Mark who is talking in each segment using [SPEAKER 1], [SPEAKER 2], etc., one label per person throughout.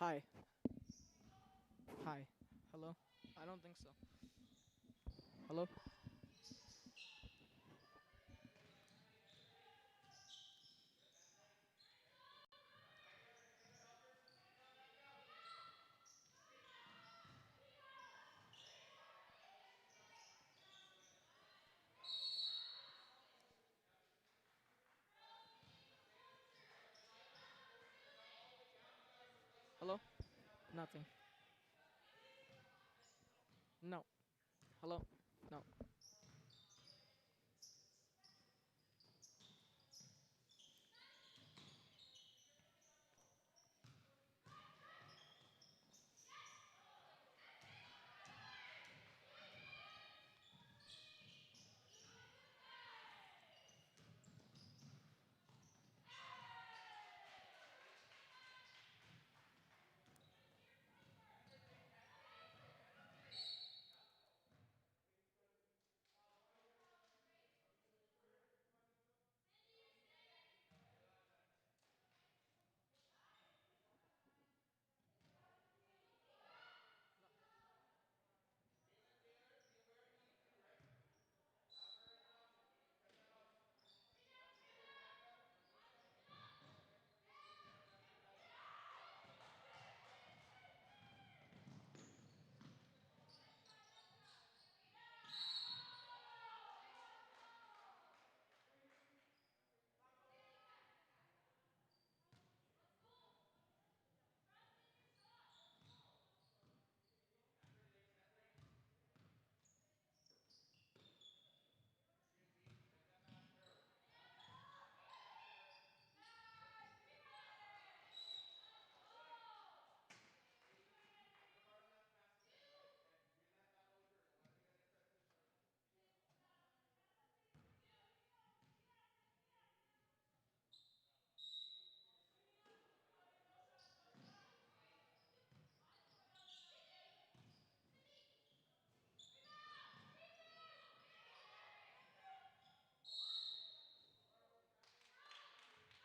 [SPEAKER 1] Hi. Hi. Hello? I don't think so. Hello? Hello? Nothing. No. Hello? No. Oh, I can. Yeah. I didn't hear it till the end. I didn't hear it till the end yet. Okay. Alright. Yeah. Okay. Okay. Okay. Okay. Alright.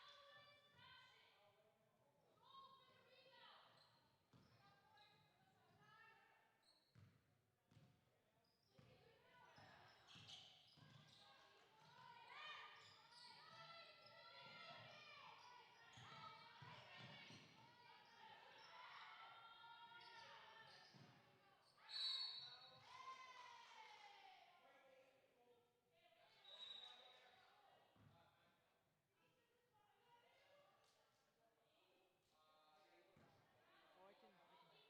[SPEAKER 1] Yeah, that is Stewart with the ball.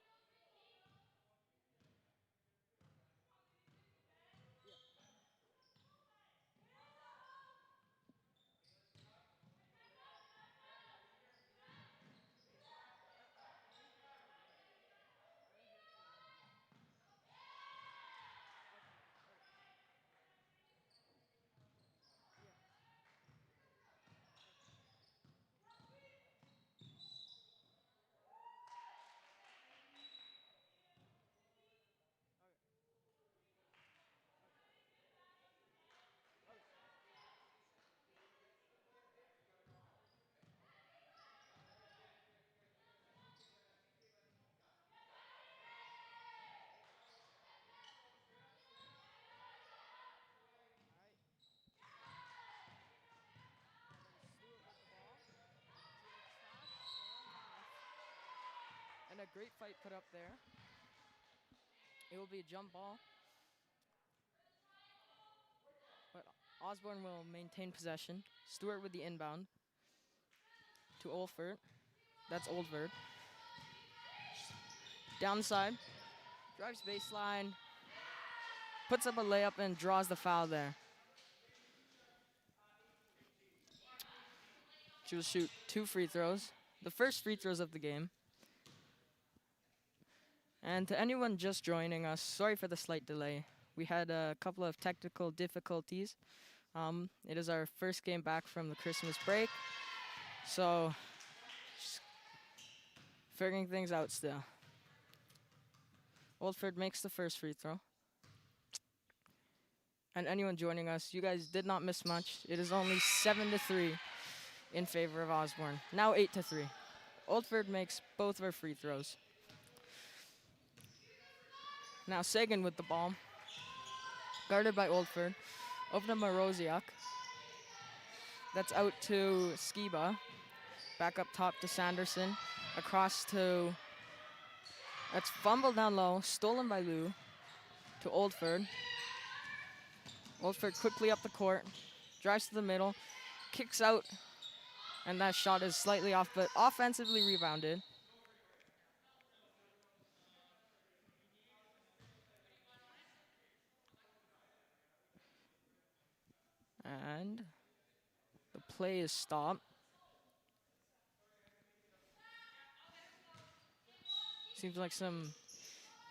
[SPEAKER 1] See if they can stop. No. And a great fight put up there. It will be a jump ball, but Osborne will maintain possession. Stewart with the inbound to Olfert. That's Oldford. Downside. Drives baseline. Puts up a layup and draws the foul there. She will shoot 2 free throws. The first free throws of the game. And to anyone just joining us, sorry for the slight delay. We had a couple of technical difficulties. It is our first game back from the Christmas break. So, just figuring things out still. Oldford makes the first free throw. And anyone joining us, you guys did not miss much. It is only 7-3 in favor of Osborne. Now 8-3. Oldford makes both of her free throws. Now Sagan with the ball. Guarded by Oldford. Open up Moroziak. That's out to Skiba. Back up top to Sanderson. Across to... That's fumbled down low. Stolen by Lou. To Oldford. Oldford quickly up the court. Drives to the middle. Kicks out. And that shot is slightly off, but offensively rebounded. And the play is stopped. Seems like some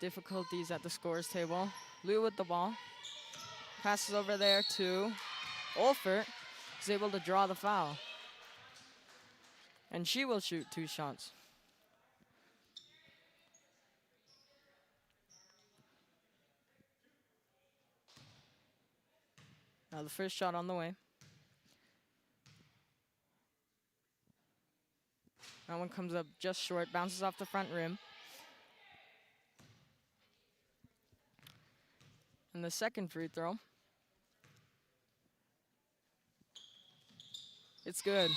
[SPEAKER 1] difficulties at the scores table. Lou with the ball. Passes over there to Olfert. Is able to draw the foul. And she will shoot 2 shots. Now the first shot on the way. That one comes up just short, bounces off the front rim. And the second free throw. It's good.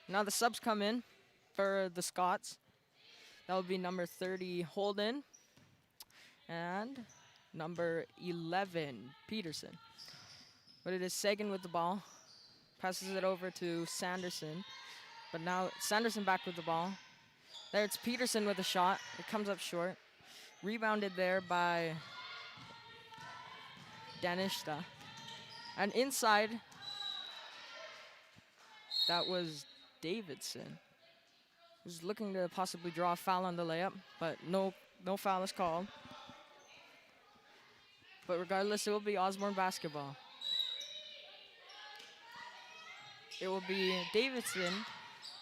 [SPEAKER 1] Now the subs come in for the Scots. That would be number 30, Holden. And number 11, Peterson. But it is Sagan with the ball. Passes it over to Sanderson. But now Sanderson back with the ball. There it's Peterson with a shot. It comes up short. Rebounded there by Danishta. And inside, that was Davidson. Who's looking to possibly draw a foul on the layup, but no foul is called. But regardless, it will be Osborne basketball. It will be Davidson.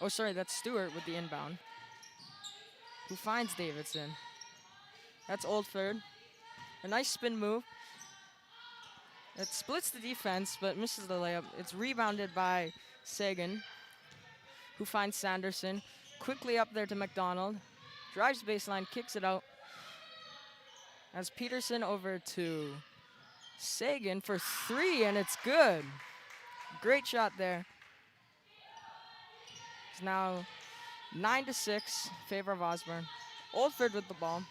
[SPEAKER 1] Oh, sorry, that's Stewart with the inbound. Who finds Davidson. That's Oldford. A nice spin move. It splits the defense, but misses the layup. It's rebounded by Sagan, who finds Sanderson. Quickly up there to McDonald. Drives baseline, kicks it out. As Peterson over to Sagan for 3, and it's good. Great shot there. It's now 9-6, favor of Osborne. Oldford with the ball.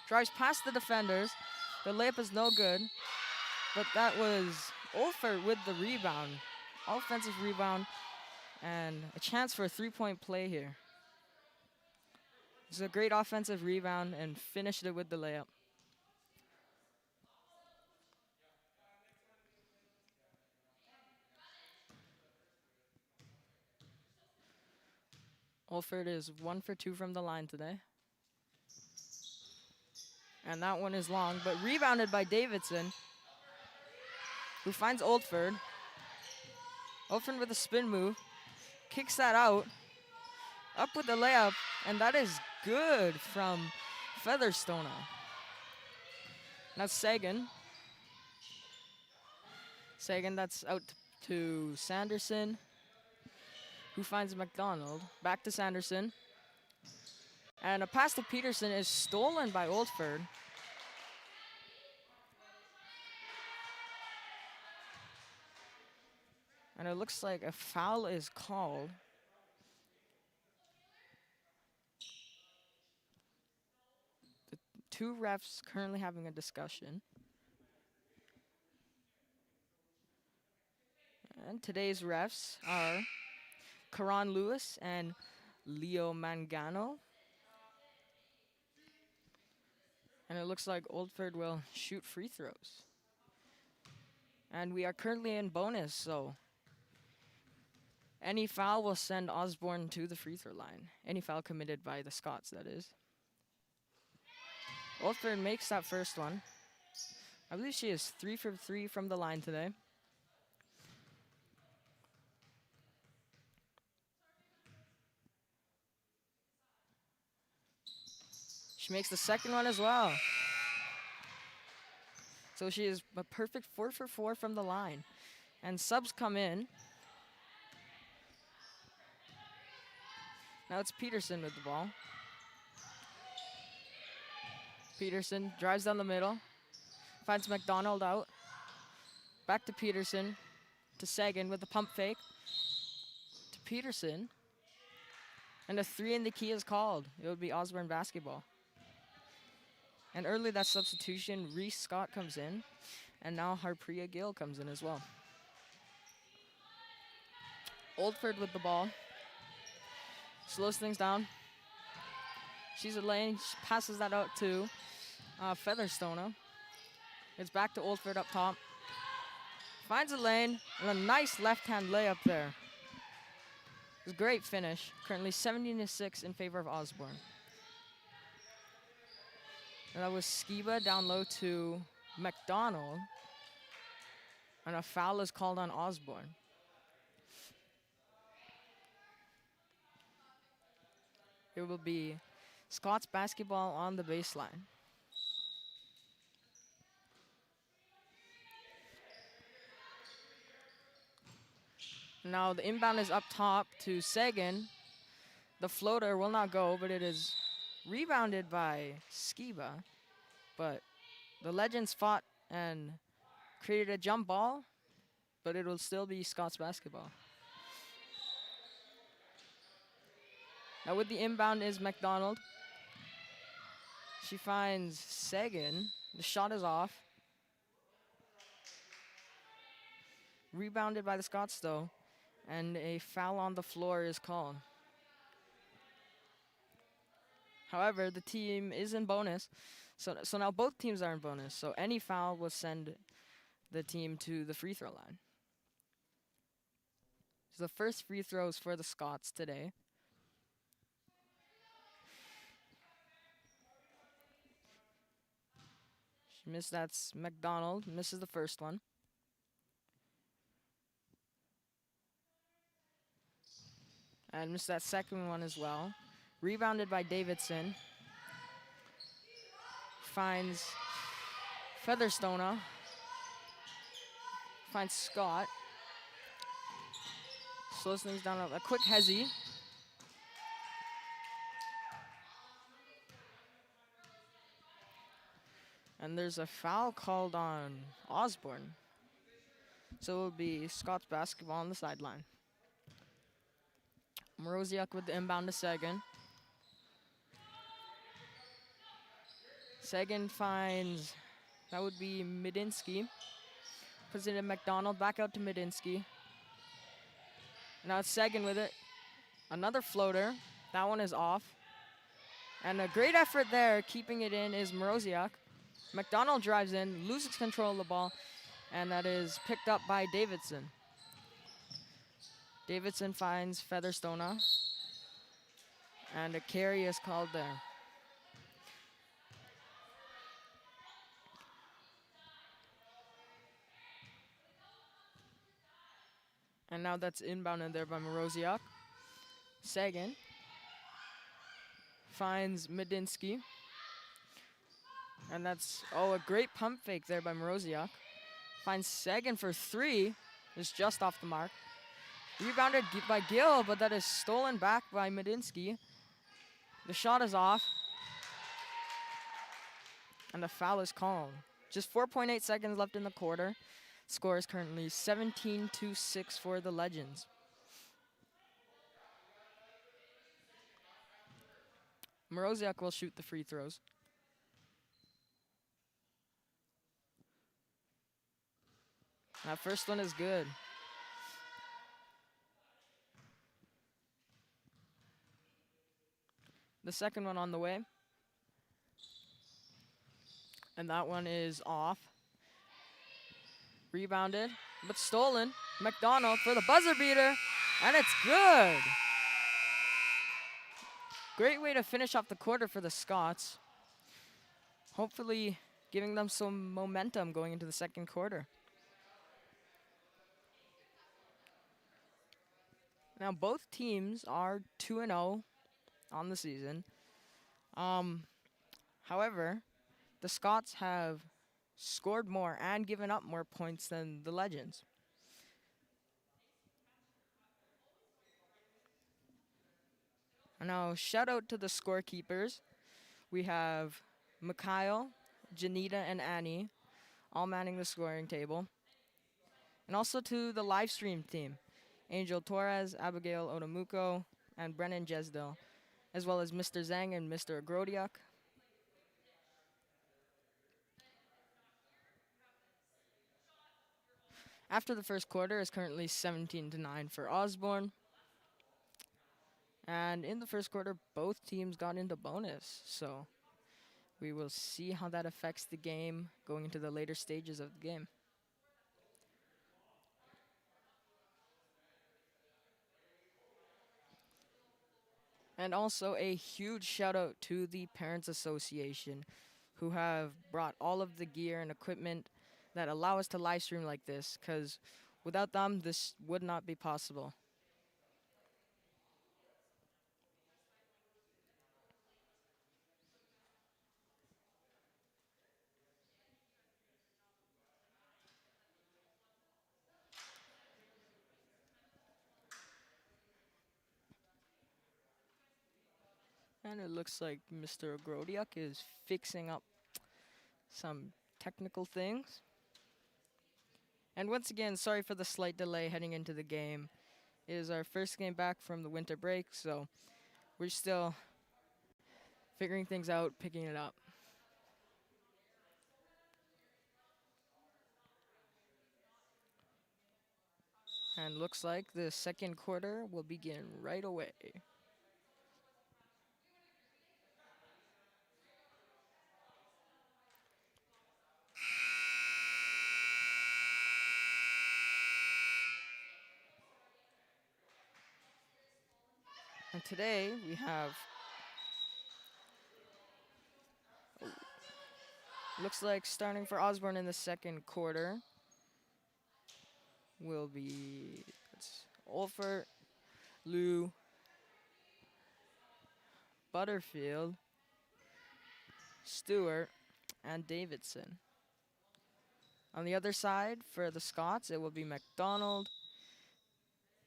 [SPEAKER 1] Drives past the defenders. The layup is no good. But that was Oldford with the rebound. Offensive rebound. And a chance for a 3-point play here. It's a great offensive rebound and finished it with the layup. Oldford is 1 for 2 from the line today. And that one is long, but rebounded by Davidson, who finds Oldford. Oldford with a spin move. Kicks that out. Up with the layup, and that is good from Featherstone. That's Sagan. Sagan, that's out to Sanderson, who finds McDonald. Back to Sanderson. And a pass to Peterson is stolen by Oldford. And it looks like a foul is called. The 2 refs currently having a discussion. And today's refs are Karan Lewis and Leo Mangano. And it looks like Oldford will shoot free throws. And we are currently in bonus, so any foul will send Osborne to the free throw line. Any foul committed by the Scots, that is. Oldford makes that first one. I believe she is 3 for 3 from the line today. She makes the second one as well. So she is a perfect 4 for 4 from the line. And subs come in. Now it's Peterson with the ball. Peterson drives down the middle. Finds McDonald out. Back to Peterson. To Sagan with the pump fake. To Peterson. And a 3 in the key is called. It would be Osborne basketball. And early that substitution, Reese Scott comes in. And now Harpriya Gill comes in as well. Oldford with the ball. Slows things down. She's a lane. She passes that out to Featherstone. It's back to Oldford up top. Finds a lane and a nice left-hand layup there. It's a great finish. Currently 17-6 in favor of Osborne. And that was Skiba down low to McDonald. And a foul is called on Osborne. It will be Scots basketball on the baseline. Now the inbound is up top to Sagan. The floater will not go, but it is rebounded by Skiba. But the Legends fought and created a jump ball, but it will still be Scots basketball. Now with the inbound is McDonald. She finds Sagan. The shot is off. Rebounded by the Scots though, and a foul on the floor is called. However, the team is in bonus, so now both teams are in bonus, so any foul will send the team to the free throw line. So the first free throws for the Scots today. She missed, that's McDonald, misses the first one. And missed that second one as well. Rebounded by Davidson. Finds Featherstone. Finds Scott. Slows things down. A quick hezzy. And there's a foul called on Osborne. So it will be Scots basketball on the sideline. Mroziuk with the inbound to Sagan. Sagan finds, that would be Midinsky. Puts it in McDonald, back out to Midinsky. Now it's Sagan with it. Another floater. That one is off. And a great effort there, keeping it in, is Mroziuk. McDonald drives in, loses control of the ball, and that is picked up by Davidson. Davidson finds Featherstone, and a carry is called there. And now that's inbounded there by Mroziuk. Sagan finds Midinsky. And that's, a great pump fake there by Mroziuk. Finds Sagan for 3. Is just off the mark. Rebounded by Gill, but that is stolen back by Midinsky. The shot is off. And the foul is called. Just 4.8 seconds left in the quarter. Score is currently 17-6 for the Legends. Mroziuk will shoot the free throws. That first one is good. The second one on the way. And that one is off. Rebounded, but stolen. McDonald for the buzzer beater, and it's good. Great way to finish off the quarter for the Scots. Hopefully giving them some momentum going into the second quarter. Now both teams are 2-0 on the season. However, the Scots have scored more and given up more points than the Legends. Now, shout out to the scorekeepers. We have Mikhail, Janita, and Annie all manning the scoring table. And also to the live stream team, Angel Torres, Abigail Otomuko, and Brennan Jesdell, as well as Mr. Zhang and Mr. Agrodiak. After the first quarter is currently 17-9 for Osborne. And in the first quarter, both teams got into bonus. So we will see how that affects the game going into the later stages of the game. And also a huge shout out to the Parents Association, who have brought all of the gear and equipment that allow us to live stream like this, because without them, this would not be possible. And it looks like Mr. Agrodiak is fixing up some technical things. And once again, sorry for the slight delay heading into the game. It is our first game back from the winter break, so we're still figuring things out, picking it up. And looks like the second quarter will begin right away. And today we have, looks like starting for Osborne in the second quarter will be Olfert, Lou, Butterfield, Stewart, and Davidson. On the other side, for the Scots, it will be McDonald,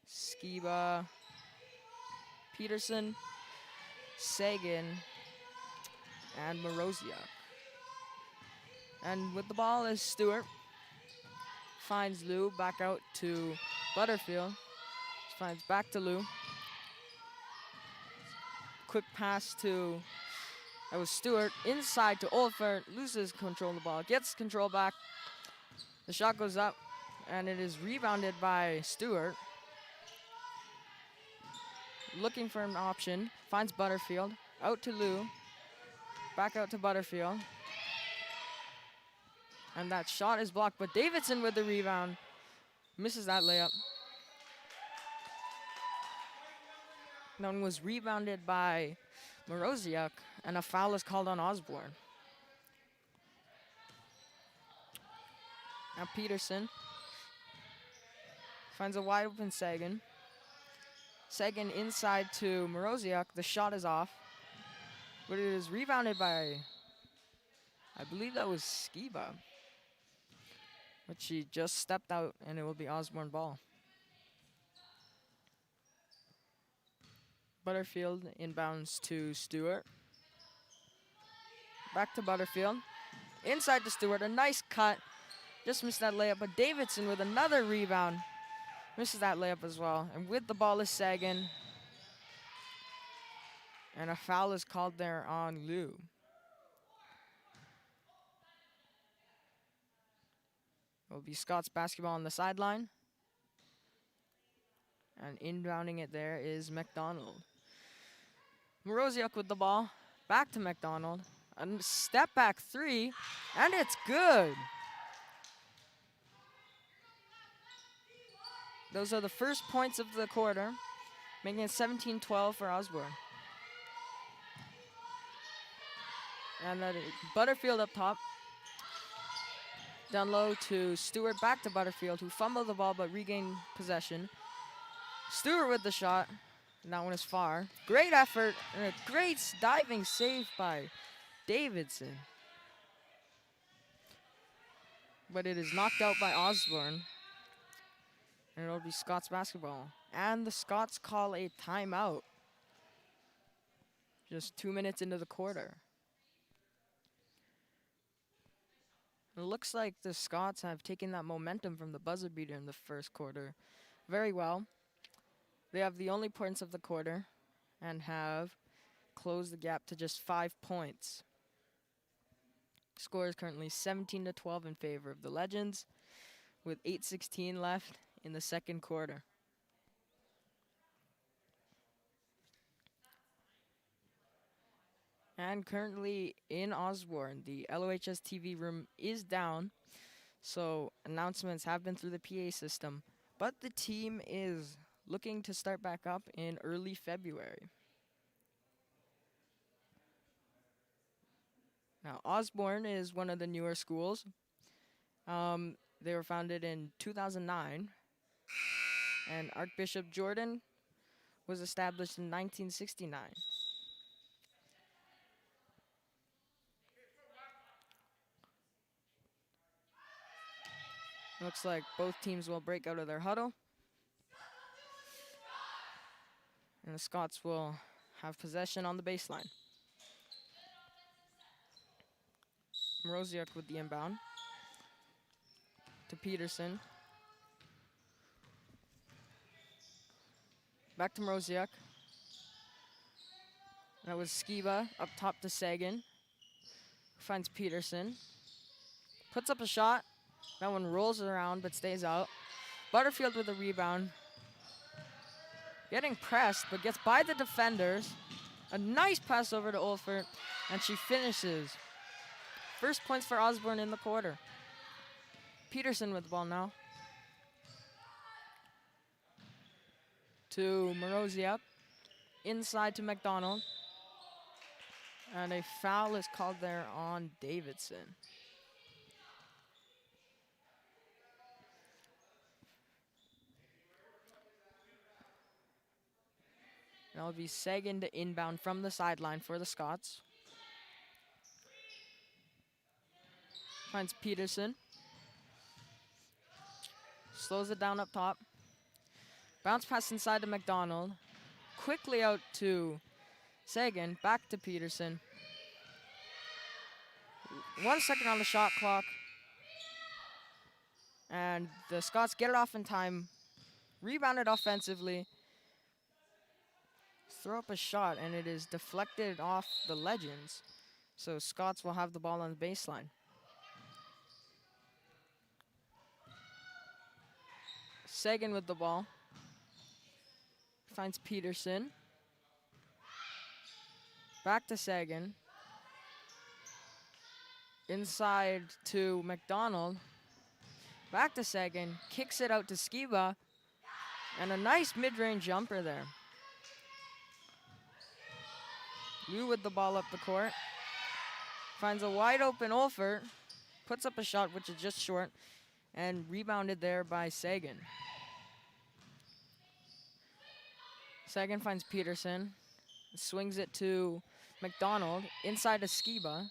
[SPEAKER 1] Skiba, Peterson, Sagan, and Moroziak. And with the ball is Stewart. Finds Lou, back out to Butterfield. Finds back to Lou. Quick pass to, that was Stewart, inside to Olfert, loses control of the ball, gets control back. The shot goes up, and it is rebounded by Stewart. Looking for an option, finds Butterfield, out to Lou, back out to Butterfield. And that shot is blocked, but Davidson with the rebound misses that layup. That one was rebounded by Moroziak, and a foul is called on Osborne. Now Peterson finds a wide open Sagan. Sagan inside to Moroziak. The shot is off, but it is rebounded by, I believe that was Skiba. But she just stepped out, and it will be Osborne ball. Butterfield inbounds to Stewart. Back to Butterfield. Inside to Stewart, a nice cut. Just missed that layup, but Davidson with another rebound. Misses that layup as well. And with the ball is Sagan. And a foul is called there on Lou. It will be Scots basketball on the sideline. And inbounding it there is McDonald. Moroziak with the ball. Back to McDonald. A step back three. And it's good. Those are the first points of the quarter, making it 17-12 for Osborne. And that Butterfield up top. Down low to Stewart, back to Butterfield, who fumbled the ball but regained possession. Stewart with the shot, and that one is far. Great effort, and a great diving save by Davidson. But it is knocked out by Osborne. And it'll be Scots basketball. And the Scots call a timeout. Just 2 minutes into the quarter. It looks like the Scots have taken that momentum from the buzzer beater in the first quarter very well. They have the only points of the quarter and have closed the gap to just 5 points. Score is currently 17-12 in favor of the Legends, with 8:16 left in the second quarter. And currently in Osborne, the LOHS TV room is down, so announcements have been through the PA system, but the team is looking to start back up in early February. Now, Osborne is one of the newer schools. They were founded in 2009, and Archbishop Jordan was established in 1969. Looks like both teams will break out of their huddle, and the Scots will have possession on the baseline. Mroziuk with the inbound to Peterson. Back to Mroziuk. That was Skiba up top to Sagan. Finds Peterson. Puts up a shot. That one rolls around but stays out. Butterfield with a rebound. Getting pressed but gets by the defenders. A nice pass over to Olfert, and she finishes. First points for Osborne in the quarter. Peterson with the ball now. To Mroziuk. Inside to McDonald. And a foul is called there on Davidson. That'll be Sagan to inbound from the sideline for the Scots. Finds Peterson. Slows it down up top. Bounce pass inside to McDonald. Quickly out to Sagan. Back to Peterson. 1 second on the shot clock. And the Scots get it off in time. Rebounded offensively. Throw up a shot, and it is deflected off the Legends. So Scots will have the ball on the baseline. Sagan with the ball. Finds Peterson. Back to Sagan. Inside to McDonald. Back to Sagan. Kicks it out to Skiba. And a nice mid-range jumper there. Liu with the ball up the court. Finds a wide open Olfert. Puts up a shot which is just short. And rebounded there by Sagan. Sagan finds Peterson. Swings it to McDonald. Inside to Skiba.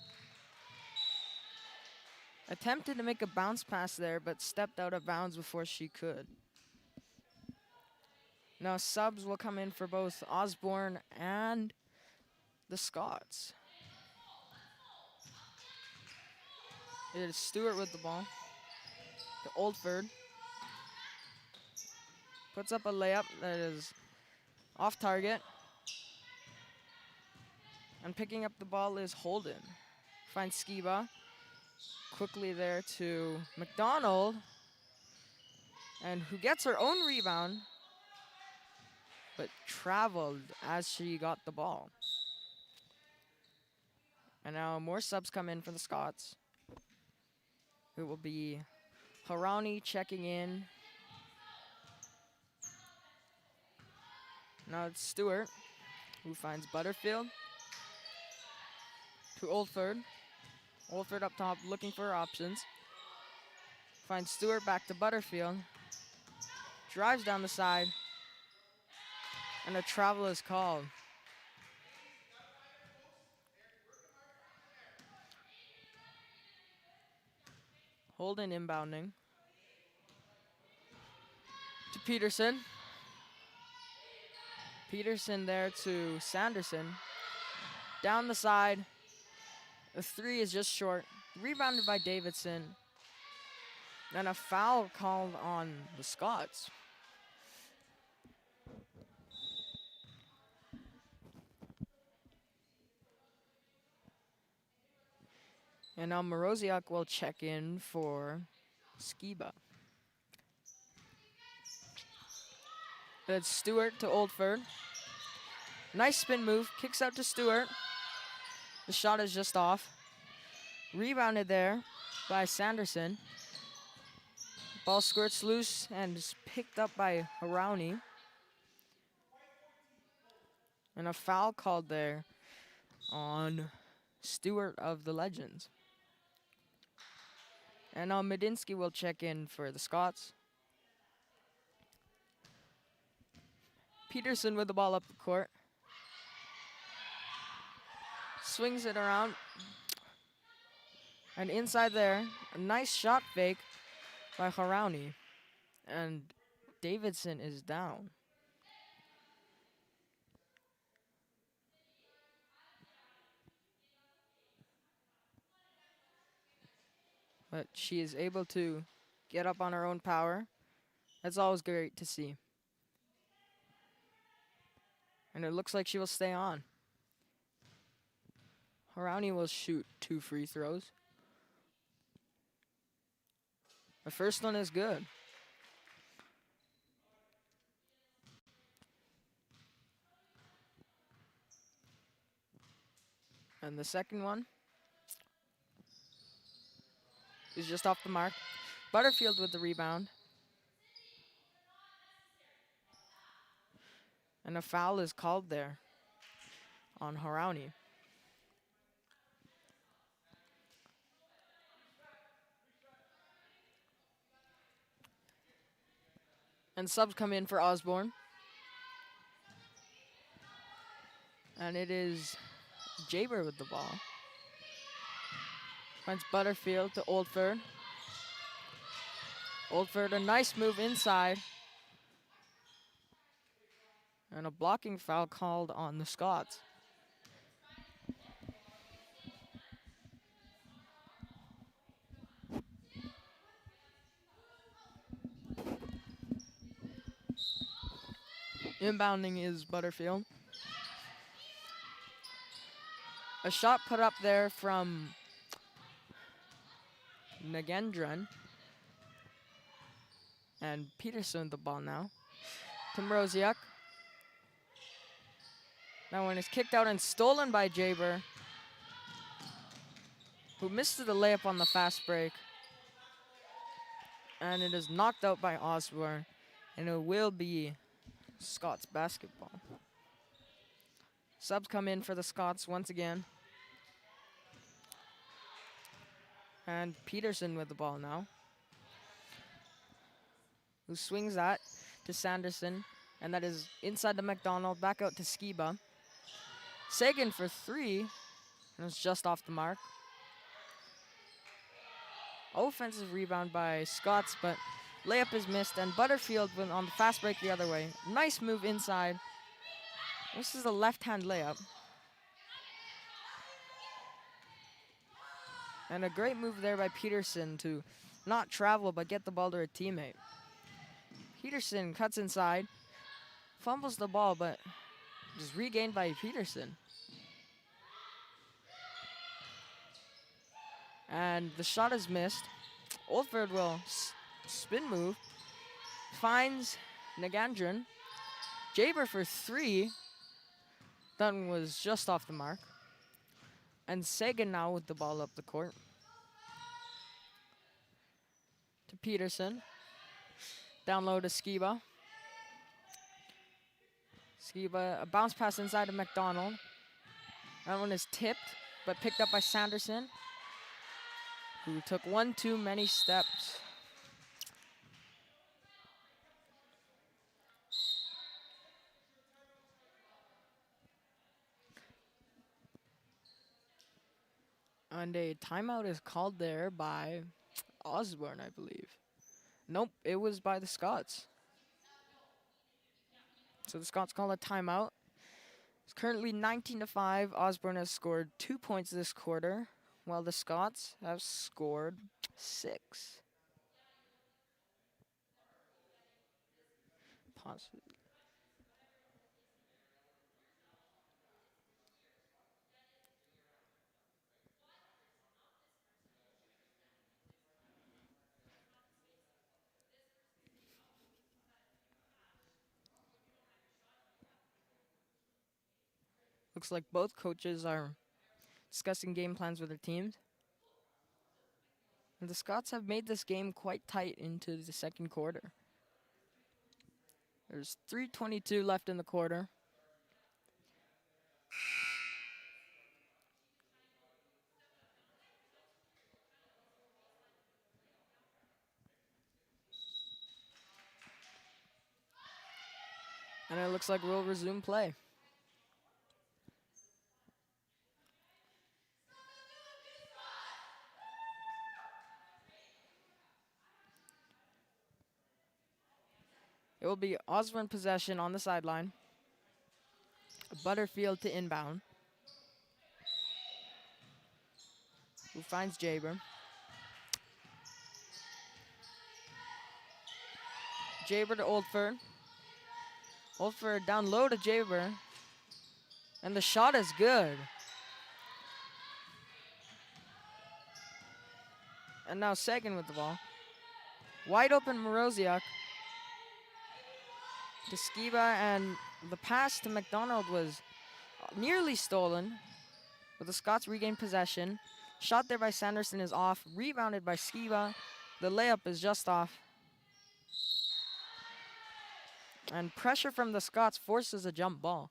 [SPEAKER 1] Attempted to make a bounce pass there, but stepped out of bounds before she could. Now subs will come in for both Osborne and the Scots. It is Stewart with the ball. To Oldford. Puts up a layup that is off target. And picking up the ball is Holden. Finds Skiba. Quickly there to McDonald. And who gets her own rebound, but traveled as she got the ball. And now more subs come in for the Scots. It will be Harani checking in. Now it's Stewart, who finds Butterfield. To Oldford. Oldford up top looking for options. Finds Stewart back to Butterfield. Drives down the side. And a travel is called. Holden inbounding. To Peterson. Peterson there to Sanderson. Down the side. The three is just short. Rebounded by Davidson. And a foul called on the Scots. And now Moroziak will check in for Skiba. It's Stewart to Oldford. Nice spin move. Kicks out to Stewart. The shot is just off. Rebounded there by Sanderson. Ball squirts loose and is picked up by Harouni. And a foul called there on Stewart of the Legends. And now Medinsky will check in for the Scots. Peterson with the ball up the court. Swings it around. And inside there, a nice shot fake by Harouni. And Davidson is down. But she is able to get up on her own power. That's always great to see. And it looks like she will stay on. Harouni will shoot 2 free throws. The first one is good. And the second one is just off the mark. Butterfield with the rebound. And a foul is called there on Harouni. And subs come in for Osborne. And it is Jaber with the ball. Finds Butterfield to Oldford. Oldford, a nice move inside. And a blocking foul called on the Scots. Inbounding is Butterfield. A shot put up there from Nagendran. And Peterson with the ball now. To Mroziak. That one is kicked out and stolen by Jaber, who missed the layup on the fast break. And it is knocked out by Osborne. And it will be Scots basketball. Subs come in for the Scots once again. And Peterson with the ball now, who swings that to Sanderson. And that is inside the McDonald, back out to Skiba. Sagan for 3, and it's just off the mark. Offensive rebound by Scots, but layup is missed, and Butterfield went on the fast break the other way. Nice move inside. This is a left-hand layup. And a great move there by Peterson to not travel, but get the ball to her teammate. Peterson cuts inside, fumbles the ball, but is regained by Peterson. And the shot is missed. Oldford will spin move. Finds Nagandran. Jaber for 3. That one was just off the mark. And Sagan now with the ball up the court. To Peterson. Down low to Skiba. Skiba, a bounce pass inside of McDonald. That one is tipped, but picked up by Sanderson, who took one too many steps. And a timeout is called there by Osborne, I believe. Nope, it was by the Scots. So the Scots call a timeout. It's currently 19-5. Osborne has scored 2 points this quarter, while the Scots have scored 6. Pause. Looks like both coaches are discussing game plans with their teams. And the Scots have made this game quite tight into the second quarter. There's 3:22 left in the quarter. And it looks like we'll resume play. It will be Osborne possession on the sideline. Butterfield to inbound. Who finds Jaber. Jaber to Oldford. Oldford down low to Jaber. And the shot is good. And now Sagan with the ball. Wide open Moroziak to Skiba, and the pass to McDonald was nearly stolen, but the Scots regain possession. Shot there by Sanderson is off, rebounded by Skiba. The layup is just off. And pressure from the Scots forces a jump ball.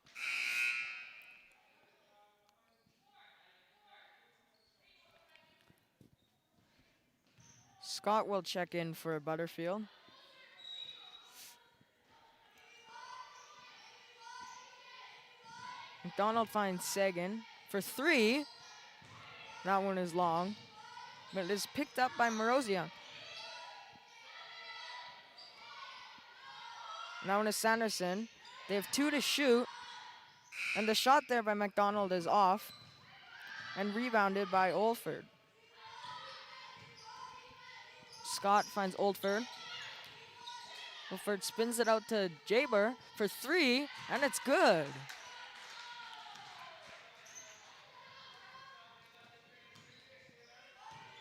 [SPEAKER 1] Scott will check in for Butterfield. McDonald finds Sagan for 3. That one is long, but it is picked up by Moroziak. That one is Sanderson. They have 2 to shoot, and the shot there by McDonald is off and rebounded by Oldford. Scott finds Oldford. Oldford spins it out to Jaber for 3, and it's good.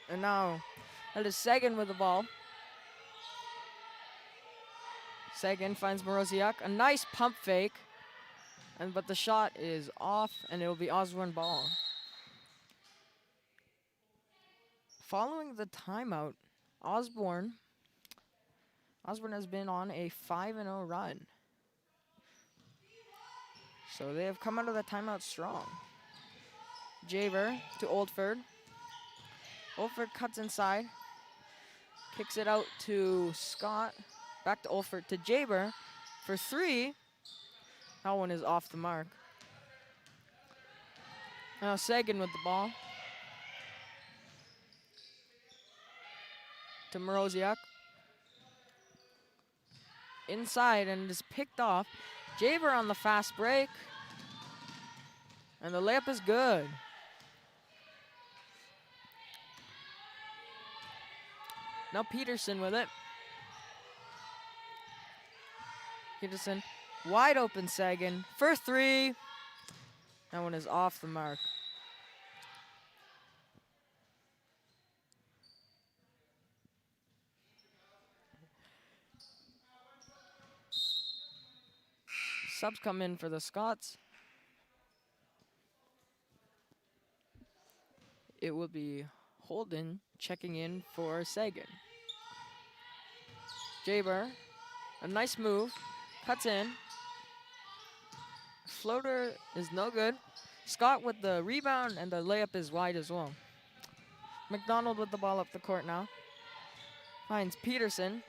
[SPEAKER 1] And now that is Sagan with the ball. Sagan finds Moroziak. A nice pump fake. But the shot is off, and it will be Osborne ball. Following the timeout, Osborne has been on a 5-0 run. So they have come out of the timeout strong. Jaber to Oldford. Oldford cuts inside. Kicks it out to Scott. Back to Oldford to Jaber for 3. That one is off the mark. Now Sagan with the ball. To Moroziak. Inside, and it is picked off. Jaber on the fast break. And the layup is good. Now Peterson with it. Peterson, wide open Sagan for 3. That one is off the mark. Subs come in for the Scots. It will be Holden checking in for Sagan. Jaber, a nice move, cuts in. Floater is no good. Scott with the rebound, and the layup is wide as well. McDonald with the ball up the court now. Finds Peterson.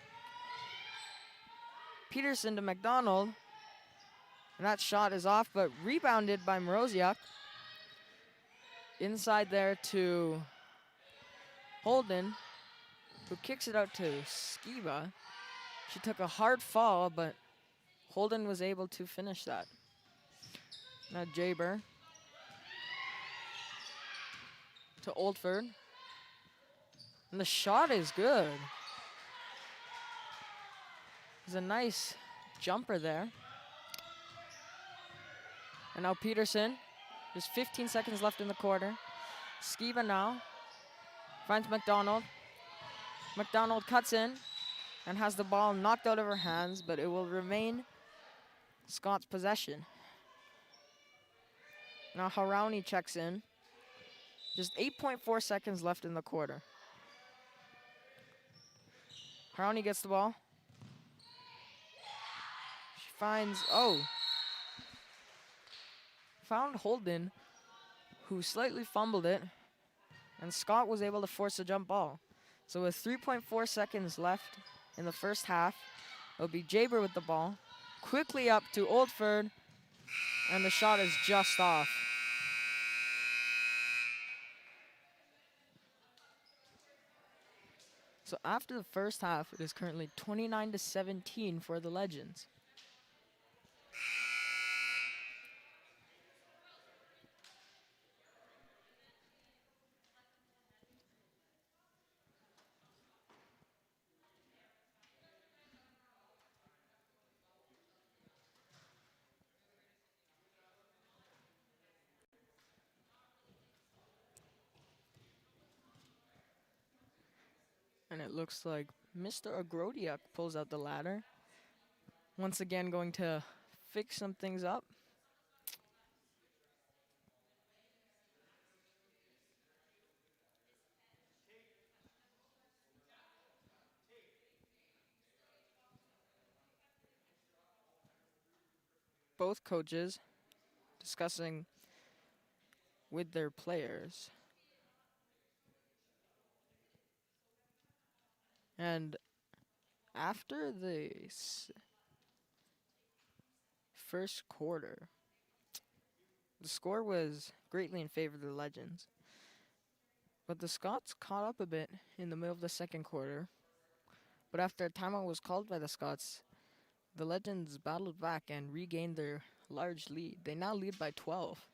[SPEAKER 1] Peterson to McDonald. And that shot is off, but rebounded by Moroziak. Inside there to Holden, who kicks it out to Skiba. She took a hard fall, but Holden was able to finish that. Now Jaber to Oldford. And the shot is good. There's a nice jumper there. And now Peterson. There's 15 seconds left in the quarter. Skiba now finds McDonald. McDonald cuts in and has the ball knocked out of her hands, but it will remain Scott's possession. Now Harouni checks in. Just 8.4 seconds left in the quarter. Harouni gets the ball. She finds, found Holden, who slightly fumbled it, and Scott was able to force a jump ball. So with 3.4 seconds left in the first half, it'll be Jaber with the ball. Quickly up to Oldford, and the shot is just off. So after the first half, it is currently 29-17 for the Legends. And it looks like Mr. Agrodiak pulls out the ladder. Once again going to fix some things up. Both coaches discussing with their players. And after the first quarter, the score was greatly in favor of the Legends. But the Scots caught up a bit in the middle of the second quarter. But after a timeout was called by the Scots, the Legends battled back and regained their large lead. They now lead by 12.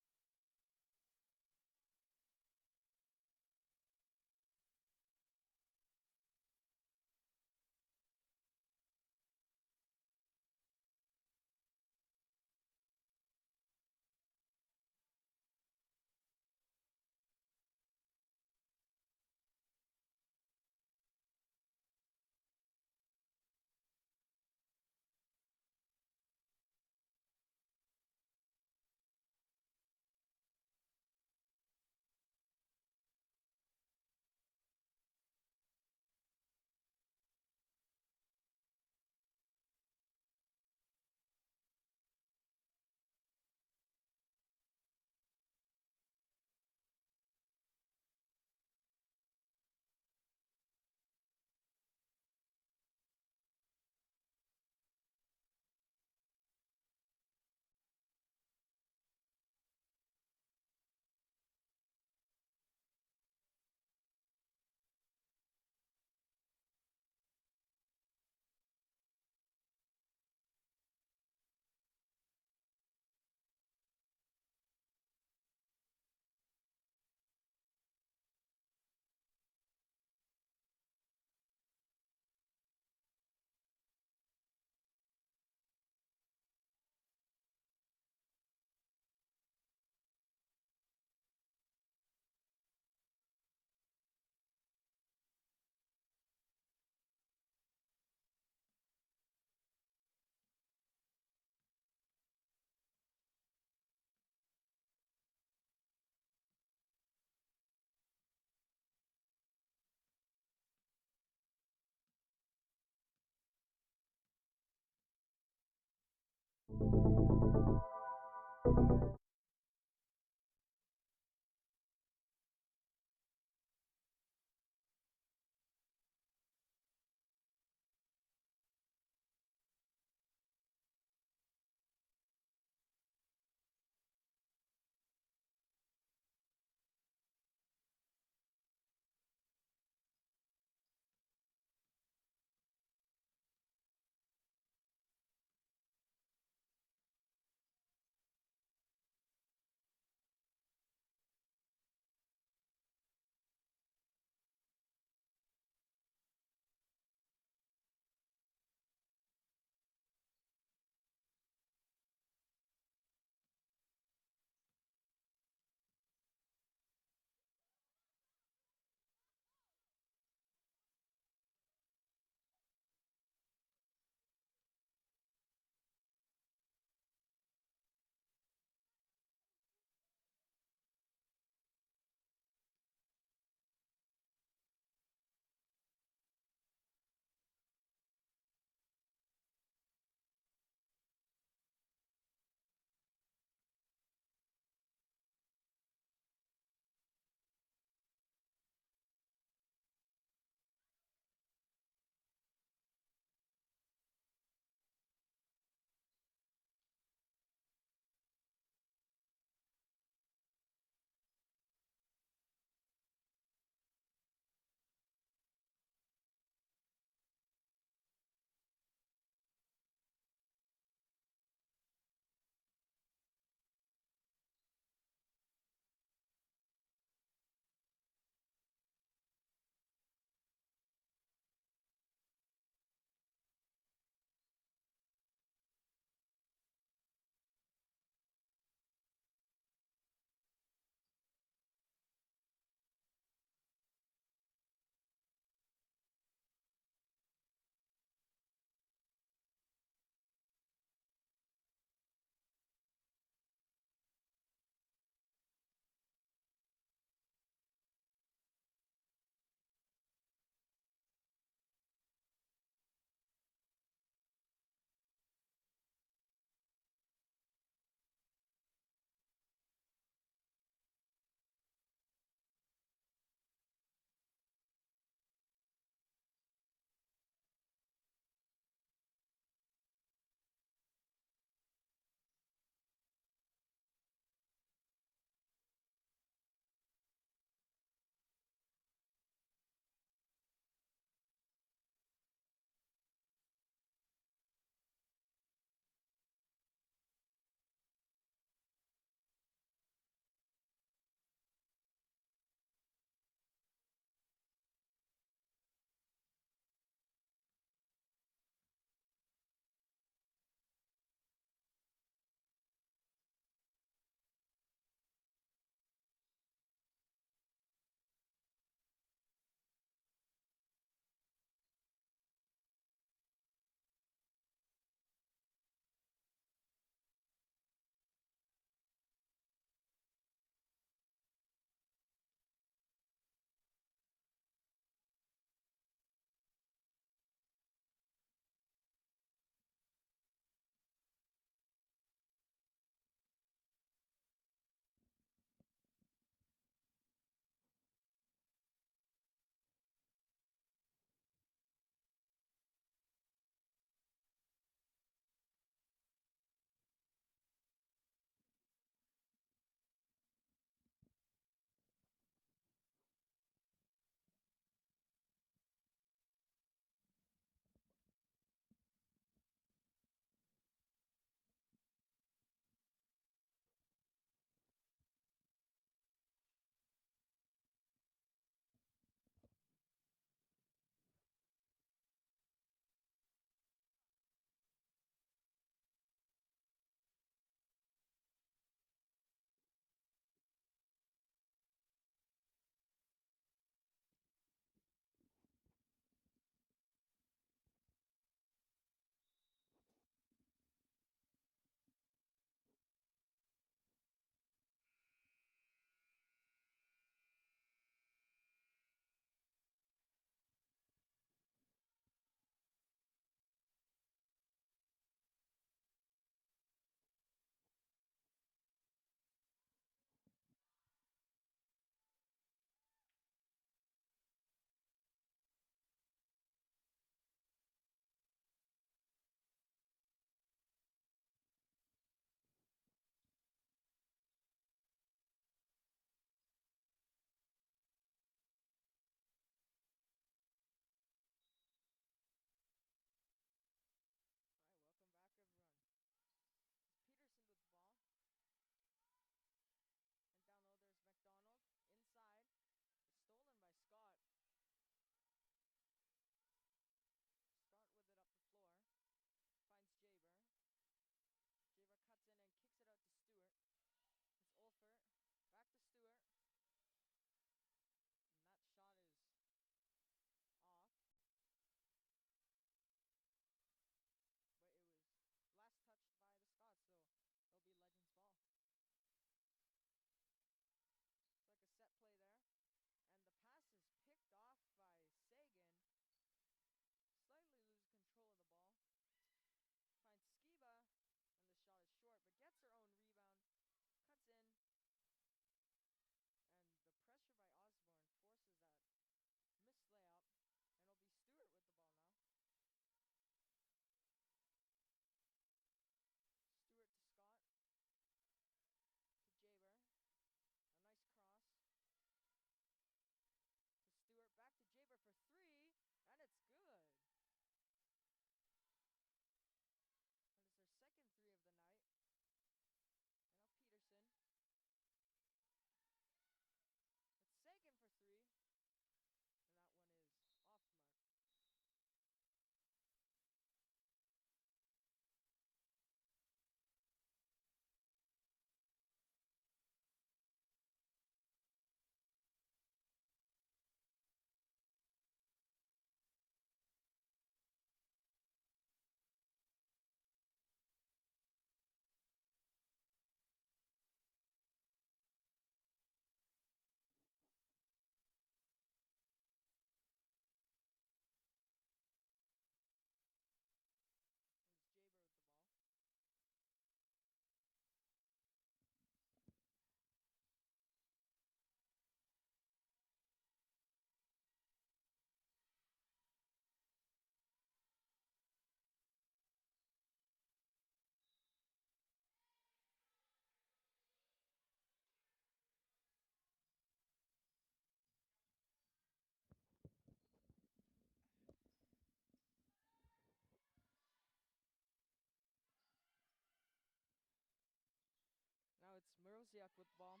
[SPEAKER 1] Mroziak with the ball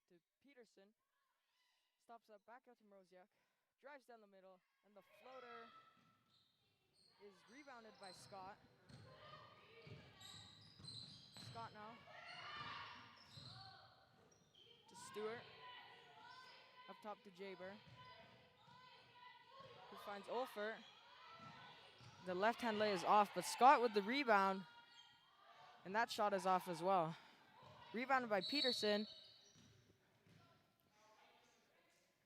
[SPEAKER 1] to Peterson. Stops up, back out to Mroziak. Drives down the middle, and the floater is rebounded by Scott. Scott now to Stewart. Up top to Jaber, who finds Olfert. The left-hand lay is off, but Scott with the rebound, and that shot is off as well. Rebounded by Peterson,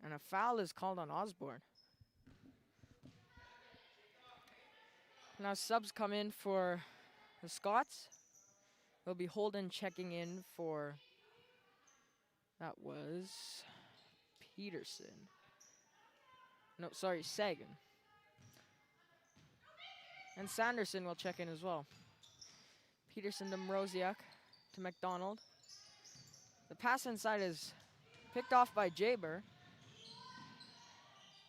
[SPEAKER 1] and a foul is called on Osborne. Now subs come in for the Scots. It'll be Holden checking in for, that was Peterson. No, sorry, Sagan. And Sanderson will check in as well. Peterson to Mroziak to McDonald. The pass inside is picked off by Jaber.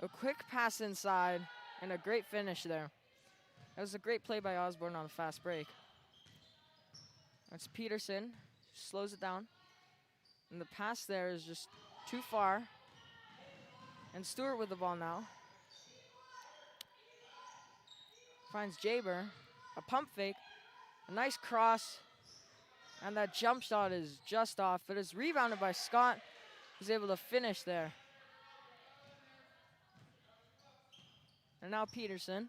[SPEAKER 1] A quick pass inside and a great finish there. That was a great play by Osborne on the fast break. That's Peterson, slows it down. And the pass there is just too far. And Stewart with the ball now. Finds Jaber, a pump fake, a nice cross, and that jump shot is just off, but it's rebounded by Scott, who's able to finish there. And now Peterson.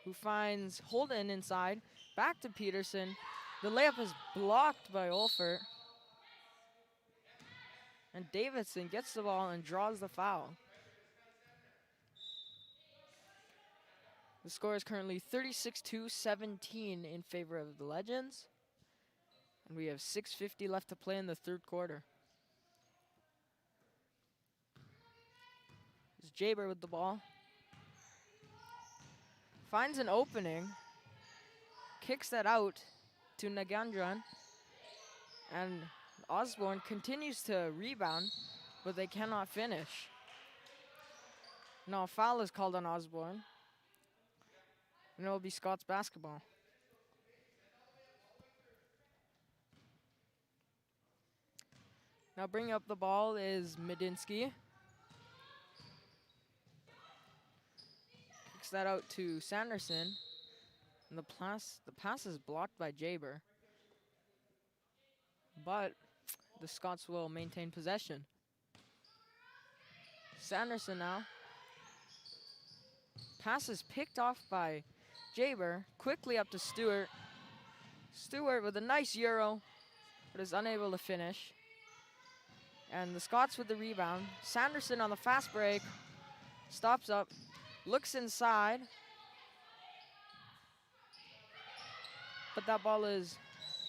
[SPEAKER 1] Who finds Holden inside, back to Peterson. The layup is blocked by Olfert. And Davidson gets the ball and draws the foul. The score is currently 36-17 in favor of the Legends. And we have 6:50 left to play in the third quarter. It's Jaber with the ball. Finds an opening. Kicks that out to Nagandran. And Osborne continues to rebound, but they cannot finish. Now a foul is called on Osborne. And it will be Scots basketball. Now bringing up the ball is Medinsky. Kicks that out to Sanderson. And the pass is blocked by Jaber. But the Scots will maintain possession. Sanderson now. Pass is picked off by Jaber. Quickly up to Stewart. Stewart with a nice euro, but is unable to finish. And the Scots with the rebound. Sanderson on the fast break. Stops up. Looks inside. But that ball is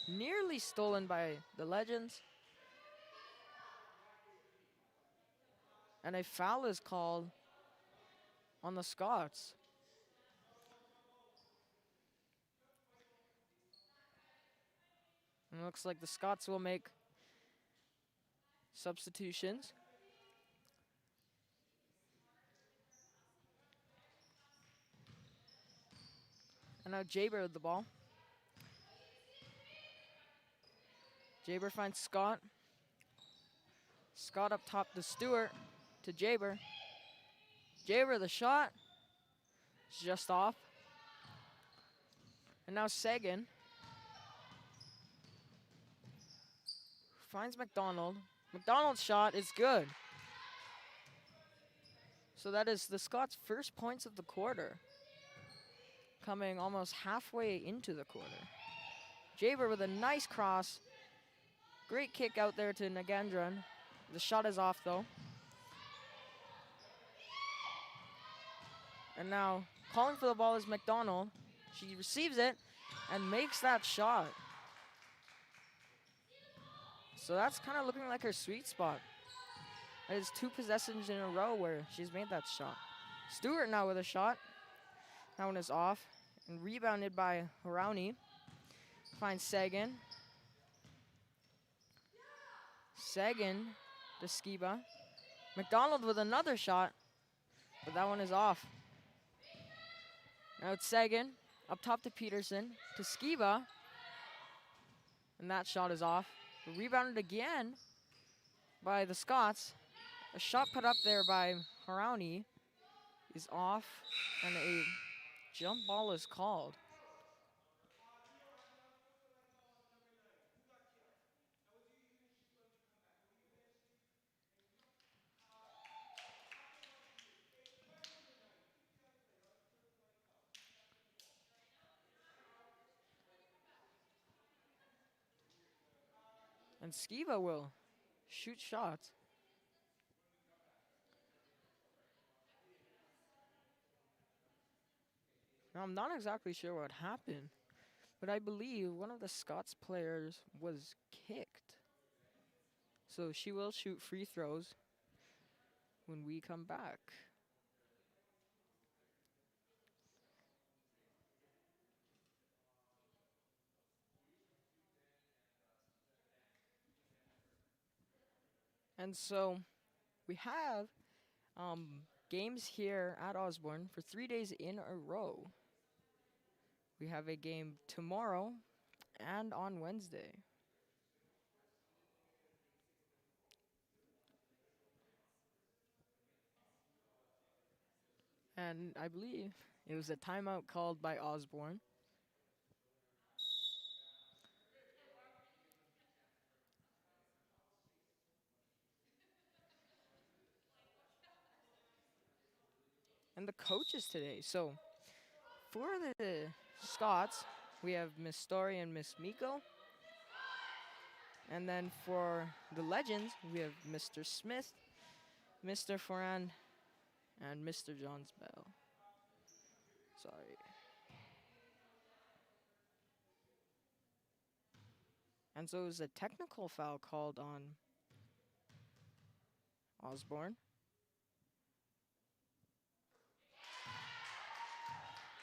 [SPEAKER 1] nearly stolen by the Legends. And a foul is called on the Scots. And it looks like the Scots will make substitutions. And now Jaber with the ball. Jaber finds Scott. Scott up top to Stewart, to Jaber. Jaber the shot. It's just off. And now Sagan. Finds McDonald. McDonald's shot is good. So that is the Scots' first points of the quarter. Coming almost halfway into the quarter. Jaber with a nice cross. Great kick out there to Nagandran. The shot is off though. And now calling for the ball is McDonald. She receives it and makes that shot. So that's kind of looking like her sweet spot. That is 2 possessions in a row where she's made that shot. Stewart now with a shot. That one is off. And rebounded by Harauni. Finds Sagan. Sagan to Skiba. McDonald with another shot. But that one is off. Now it's Sagan. Up top to Peterson, to Skiba. And that shot is off. Rebounded again by the Scots. A shot put up there by Harani is off, and a jump ball is called. And Skiba will shoot shots. Now, I'm not exactly sure what happened, but I believe one of the Scots players was kicked. So she will shoot free throws when we come back. And so we have games here at Osborne for 3 days in a row. We have a game tomorrow and on Wednesday. And I believe it was a timeout called by Osborne. And the coaches today. So for the Scots, we have Miss Story and Miss Miko. And then for the Legends, we have Mr. Smith, Mr. Foran, and Mr. Johns Bell. Sorry. And so it was a technical foul called on Osborne.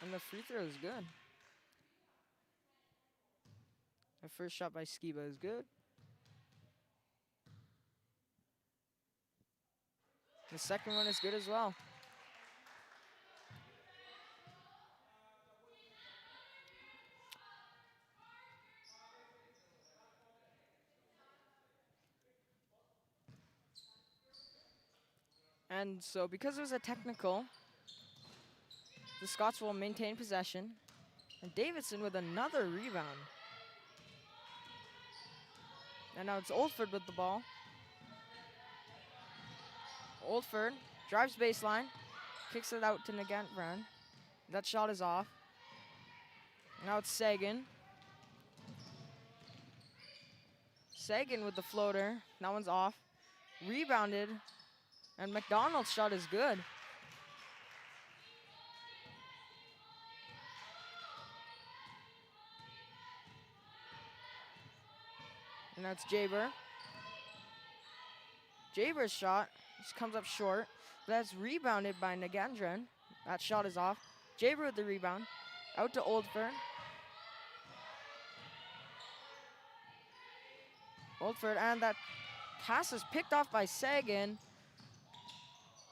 [SPEAKER 1] And the free throw is good. The first shot by Skiba is good. The second one is good as well. And so because it was a technical, the Scots will maintain possession. And Davidson with another rebound. And now it's Oldford with the ball. Oldford drives baseline, kicks it out to Nagantran. That shot is off. Now it's Sagan. Sagan with the floater. That one's off. Rebounded. And McDonald's shot is good. And that's Jaber. Jaber's shot just comes up short. That's rebounded by Nagandran. That shot is off. Jaber with the rebound. Out to Oldford. Oldford, and that pass is picked off by Sagan,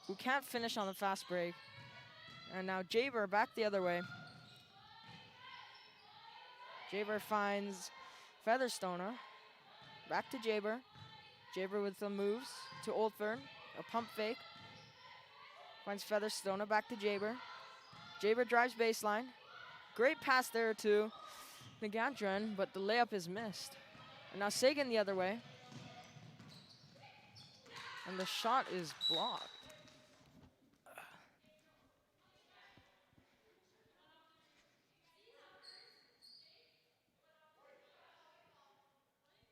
[SPEAKER 1] who can't finish on the fast break. And now Jaber back the other way. Jaber finds Featherstoner. Back to Jaber. Jaber with the moves to Oldford. A pump fake. Finds Featherstoner. Back to Jaber. Jaber drives baseline. Great pass there to Nagandran, but the layup is missed. And now Sagan the other way. And the shot is blocked.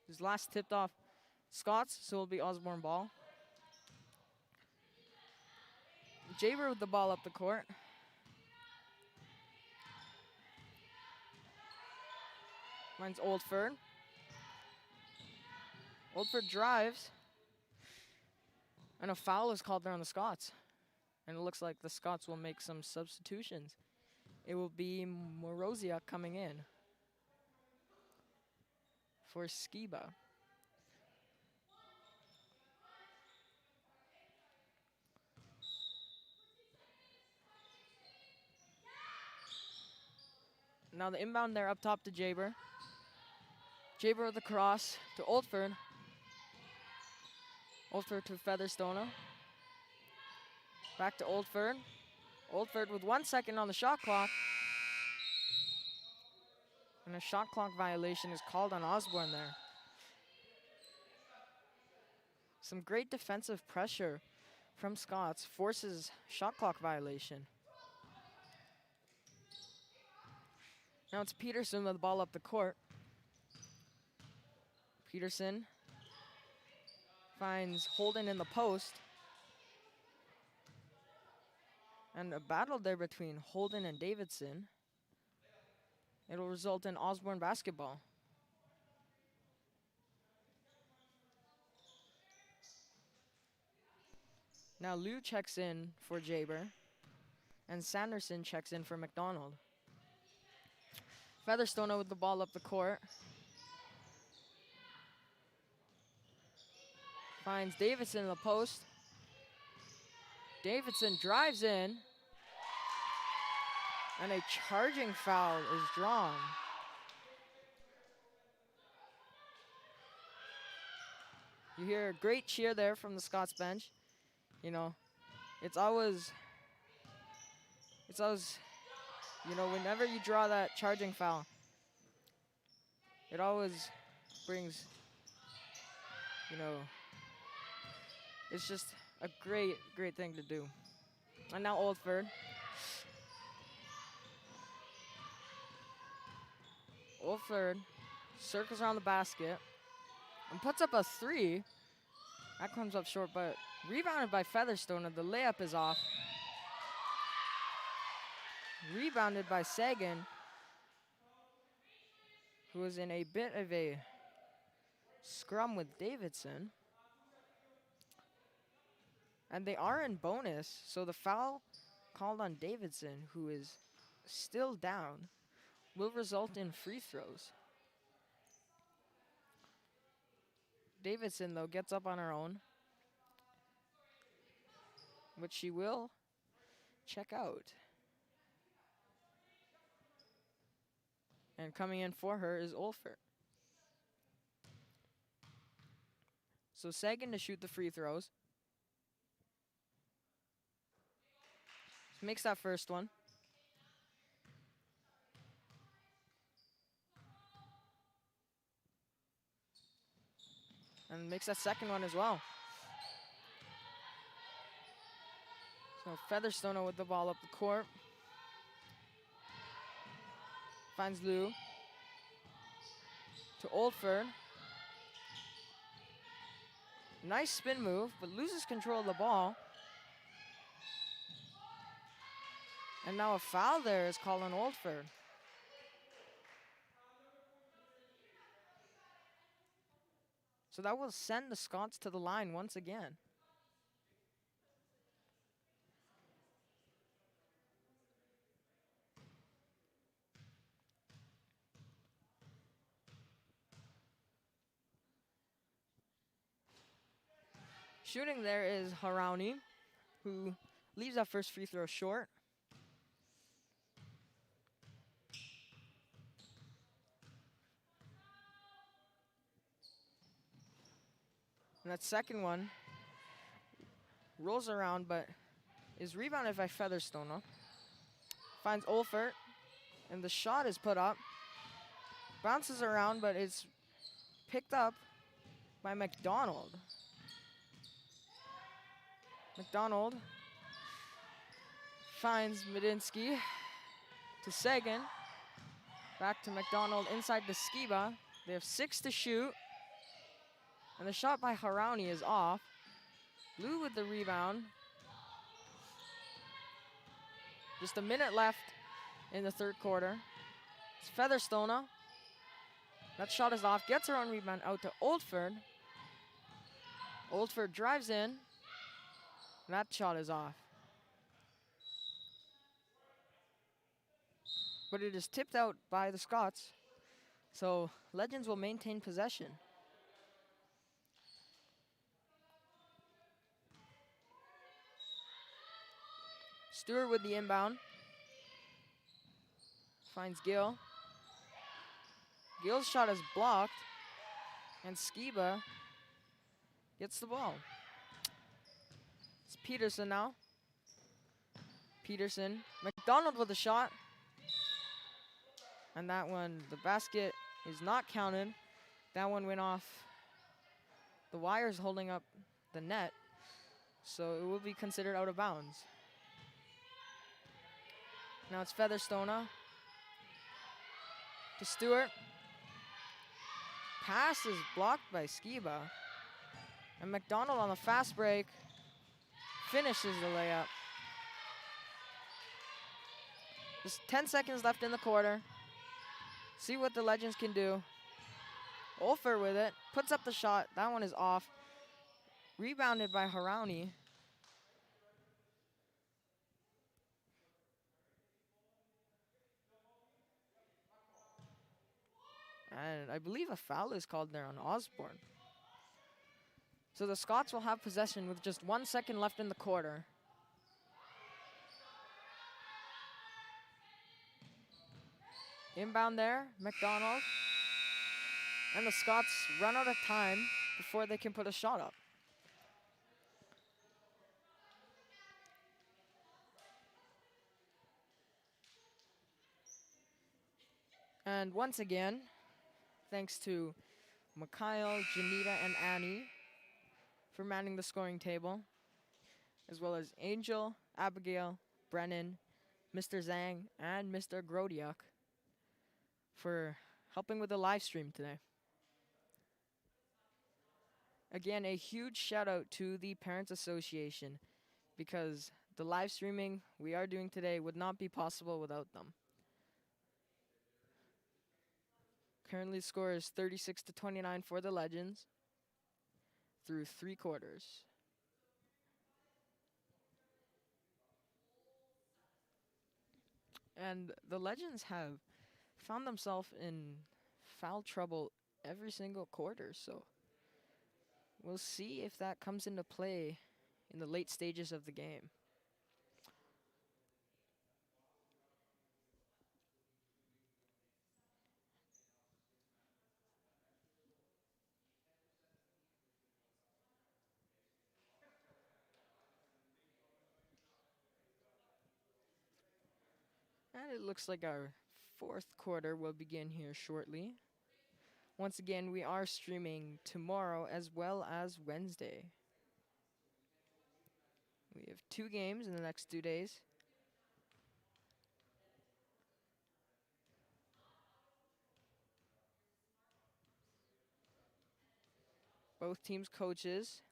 [SPEAKER 1] His last tipped off Scots, so it'll be Osborne ball. Jaber with the ball up the court. Finds Oldford. Oldford drives. And a foul is called there on the Scots. And it looks like the Scots will make some substitutions. It will be Morozia coming in for Skiba. Now the inbound there up top to Jaber. Jaber with the cross to Oldford. Oldford to Featherstone. Back to Oldford. Oldford with 1 second on the shot clock. And a shot clock violation is called on Osborne there. Some great defensive pressure from Scots forces shot clock violation. Now it's Peterson with the ball up the court. Peterson finds Holden in the post. And a battle there between Holden and Davidson. It'll result in Osborne basketball. Now Liu checks in for Jaber. And Sanderson checks in for McDonald. Featherstone with the ball up the court. Finds Davidson in the post. Davidson drives in. And a charging foul is drawn. You hear a great cheer there from the Scots bench. You know, it's always, you know, whenever you draw that charging foul, it always brings, you know, it's just a great thing to do. And now Oldford. Oldford circles around the basket and puts up a three. That comes up short, but rebounded by Featherstone. The layup is off. Rebounded by Sagan, who was in a bit of a scrum with Davidson. And they are in bonus, so the foul called on Davidson, who is still down, will result in free throws. Davidson, though, gets up on her own, which she will check out. And coming in for her is Oldford. So Sagan to shoot the free throws. Makes that first one. And makes that second one as well. So Featherstone with the ball up the court. Finds Liu. To Oldford. Nice spin move, but loses control of the ball. And now a foul there is called on Oldford. So that will send the Scots to the line once again. Shooting there is Harauni, who leaves that first free throw short. And that second one rolls around, but is rebounded by Featherstone. Finds Oldford, and the shot is put up. Bounces around, but it's picked up by McDonald. McDonald finds Medinsky to Sagan. Back to McDonald inside to Skiba. They have 6 to shoot. And the shot by Harauni is off. Blue with the rebound. Just a minute left in the third quarter. It's Featherstone. That shot is off. Gets her own rebound out to Oldford. Oldford drives in. That shot is off. But it is tipped out by the Scots. So Legends will maintain possession. Stewart with the inbound. Finds Gill. Gill's shot is blocked. And Skiba gets the ball. It's Peterson now. Peterson. McDonald with a shot. And that one, the basket is not counted. That one went off the wires holding up the net. So it will be considered out of bounds. Now it's Featherstone to Stewart. Pass is blocked by Skiba. And McDonald on the fast break finishes the layup. Just 10 seconds left in the quarter. See what the Legends can do. Olfer with it. Puts up the shot. That one is off. Rebounded by Harauni. And I believe a foul is called there on Osborne. So the Scots will have possession with just 1 second left in the quarter. Inbound there, McDonald. And the Scots run out of time before they can put a shot up. And once again, thanks to Mikhail, Janita, and Annie for manning the scoring table, as well as Angel, Abigail, Brennan, Mr. Zhang, and Mr. Grodiak for helping with the live stream today. Again, a huge shout out to the Parents Association, because the live streaming we are doing today would not be possible without them. Currently, the score is 36-29 for the Legends through 3 quarters. And the Legends have found themselves in foul trouble every single quarter, so we'll see if that comes into play in the late stages of the game. And it looks like our 4th quarter will begin here shortly. Once again, we are streaming tomorrow as well as Wednesday. We have 2 games in the next 2 days. Both teams' coaches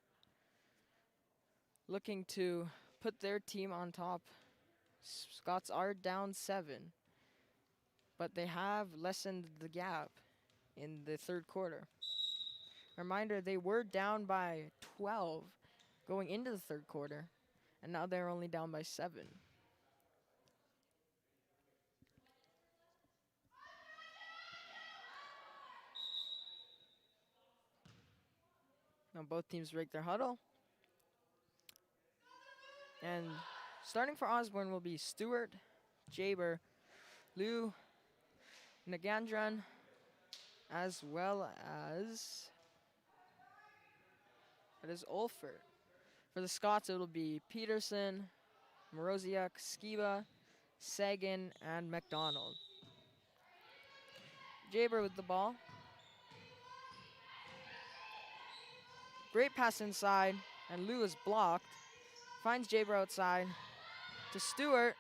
[SPEAKER 1] looking to put their team on top. Scots are down 7, but they have lessened the gap in the 3rd quarter. Reminder, they were down by 12 going into the 3rd quarter, and now they're only down by 7. Now both teams break their huddle. And starting for Osborne will be Stewart, Jaber, Lou, Nagandran, as well as it is Olfert. For the Scots, it will be Peterson, Moroziak, Skiba, Sagan, and McDonald. Jaber with the ball. Great pass inside, and Lou is blocked. Finds Jaber outside to Stewart.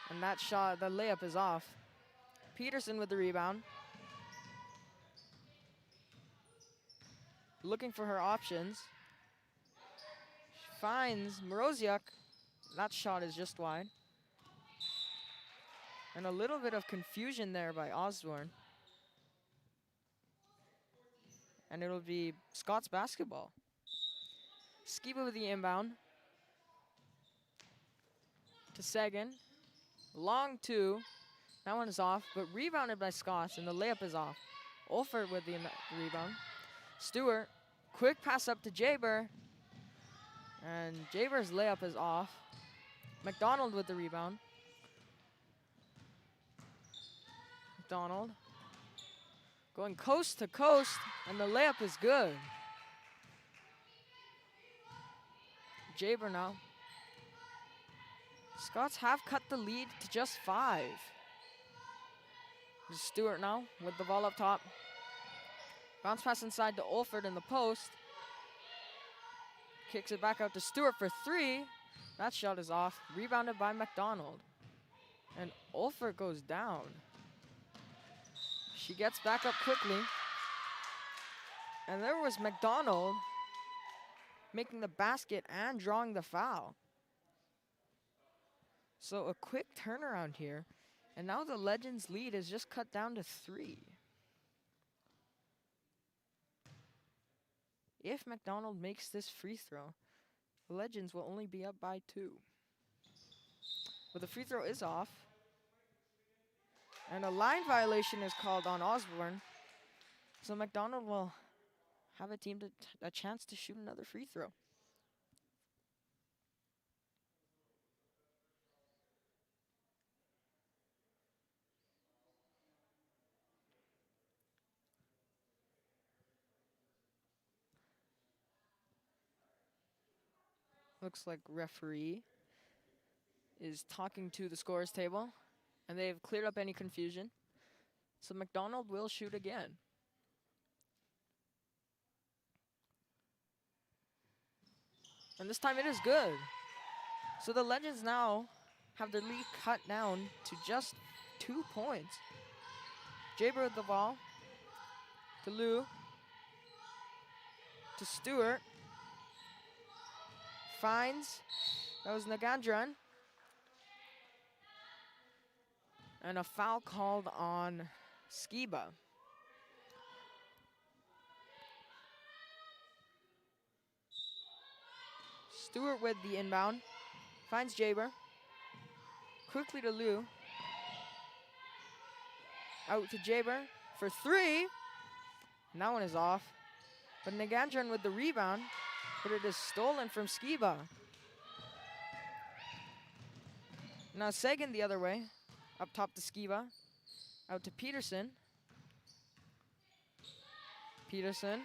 [SPEAKER 1] And that shot, the layup is off. Peterson with the rebound. Looking for her options. She finds Moroziak. That shot is just wide. And a little bit of confusion there by Osborne. And it'll be Scots basketball. Skiba with the inbound. To Sagan. Long 2. That one is off, but rebounded by Scots, and the layup is off. Olfert with the rebound. Stewart. Quick pass up to Jaber. And Jaber's layup is off. McDonald with the rebound. McDonald going coast to coast, and the layup is good. Jaber now. Scots have cut the lead to just 5. Stewart now with the ball up top. Bounce pass inside to Olford in the post. Kicks it back out to Stewart for 3. That shot is off. Rebounded by McDonald. And Olford goes down. She gets back up quickly. And there was McDonald making the basket and drawing the foul. So a quick turnaround here. And now the Legends lead is just cut down to 3. If McDonald makes this free throw, the Legends will only be up by 2. But the free throw is off. And a line violation is called on Osborne. So McDonald will have a chance to shoot another free throw. Looks like referee is talking to the scorer's table, and they've cleared up any confusion. So McDonald will shoot again. And this time it is good. So the Legends now have their lead cut down to just 2 points. Jaber with the ball. To Lou. To Stewart. Finds. That was Nagandran. And a foul called on Skiba. Stewart with the inbound. Finds Jaber. Quickly to Lou. Out to Jaber for 3. And that one is off. But Nagandran with the rebound. But it is stolen from Skiba. Now Sagan the other way. Up top to Skiba. Out to Peterson. Peterson.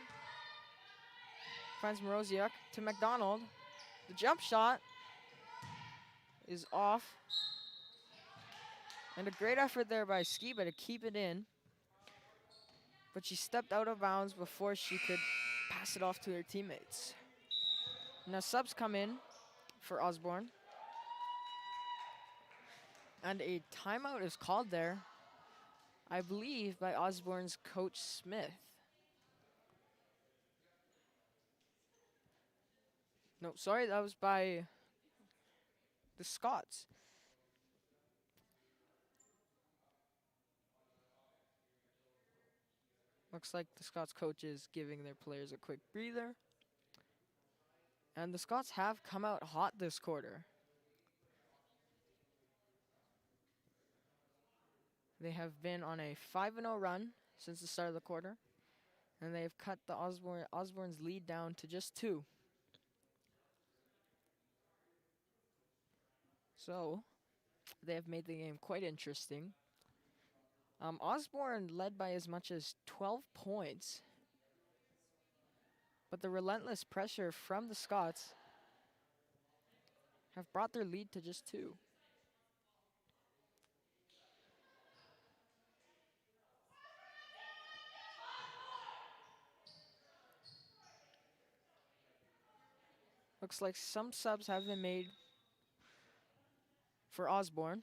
[SPEAKER 1] Finds Moroziuk to McDonald. The jump shot is off. And a great effort there by Skiba to keep it in. But she stepped out of bounds before she could pass it off to her teammates. Now subs come in for Osborne. And a timeout is called there, I believe, by Osborne's coach Smith. No, sorry, that was by the Scots. Looks like the Scots coach is giving their players a quick breather. And the Scots have come out hot this quarter. They have been on a 5-0 run since the start of the quarter. And they've cut the Osborne's lead down to just 2. So, they have made the game quite interesting. Osborne led by as much as 12 points. But the relentless pressure from the Scots have brought their lead to just 2. Looks like some subs have been made for Osborne.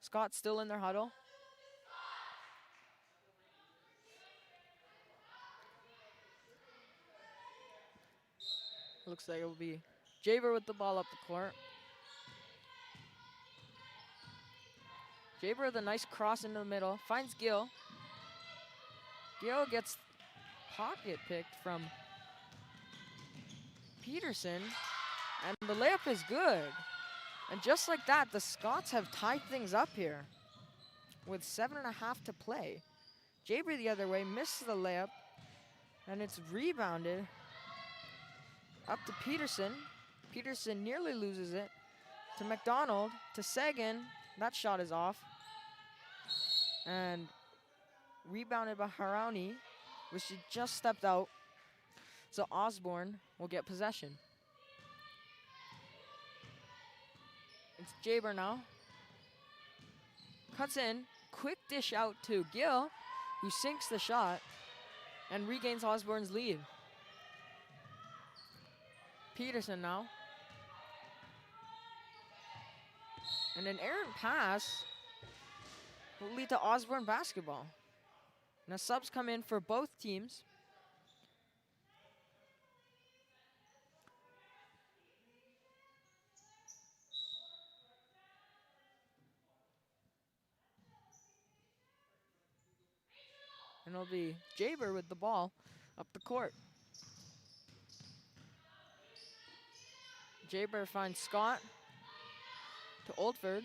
[SPEAKER 1] Scott's still in their huddle. Looks like it will be Jaber with the ball up the court. Jaber with a nice cross into the middle. Finds Gill. Gill gets pocket picked from Peterson. And the layup is good. And just like that, the Scots have tied things up here with 7.5 to play. Jaber the other way misses the layup. And it's rebounded up to Peterson. Peterson nearly loses it. To McDonald. To Sagan. That shot is off. And rebounded by Harani, which she just stepped out. So Osborne will get possession. It's Jaber now. Cuts in. Quick dish out to Gill, who sinks the shot and regains Osborne's lead. Peterson now. And an errant pass will lead to Osborne basketball. Now subs come in for both teams. And it'll be Jaber with the ball up the court. Jaber finds Scott to Oldford.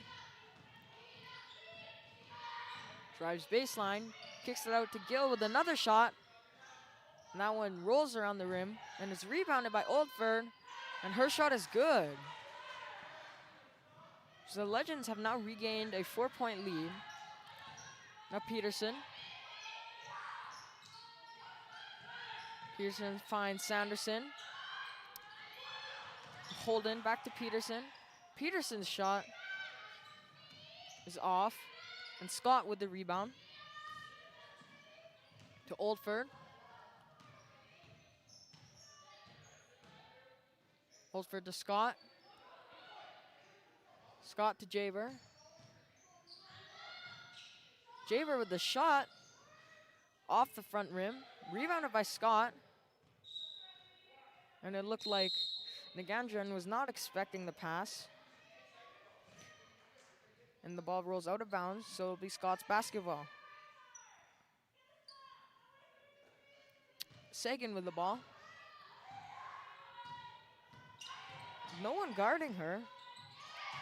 [SPEAKER 1] Drives baseline, kicks it out to Gill with another shot. And that one rolls around the rim and is rebounded by Oldford. And her shot is good. So the Legends have now regained a 4-point lead. Now Peterson. Peterson finds Sanderson. Holden back to Peterson. Peterson's shot is off. And Scott with the rebound. To Oldford. Oldford to Scott. Scott to Jaber. Jaber with the shot. Off the front rim. Rebounded by Scott. And it looked like Nagandran was not expecting the pass. And the ball rolls out of bounds, so it'll be Scott's basketball. Sagan with the ball. No one guarding her.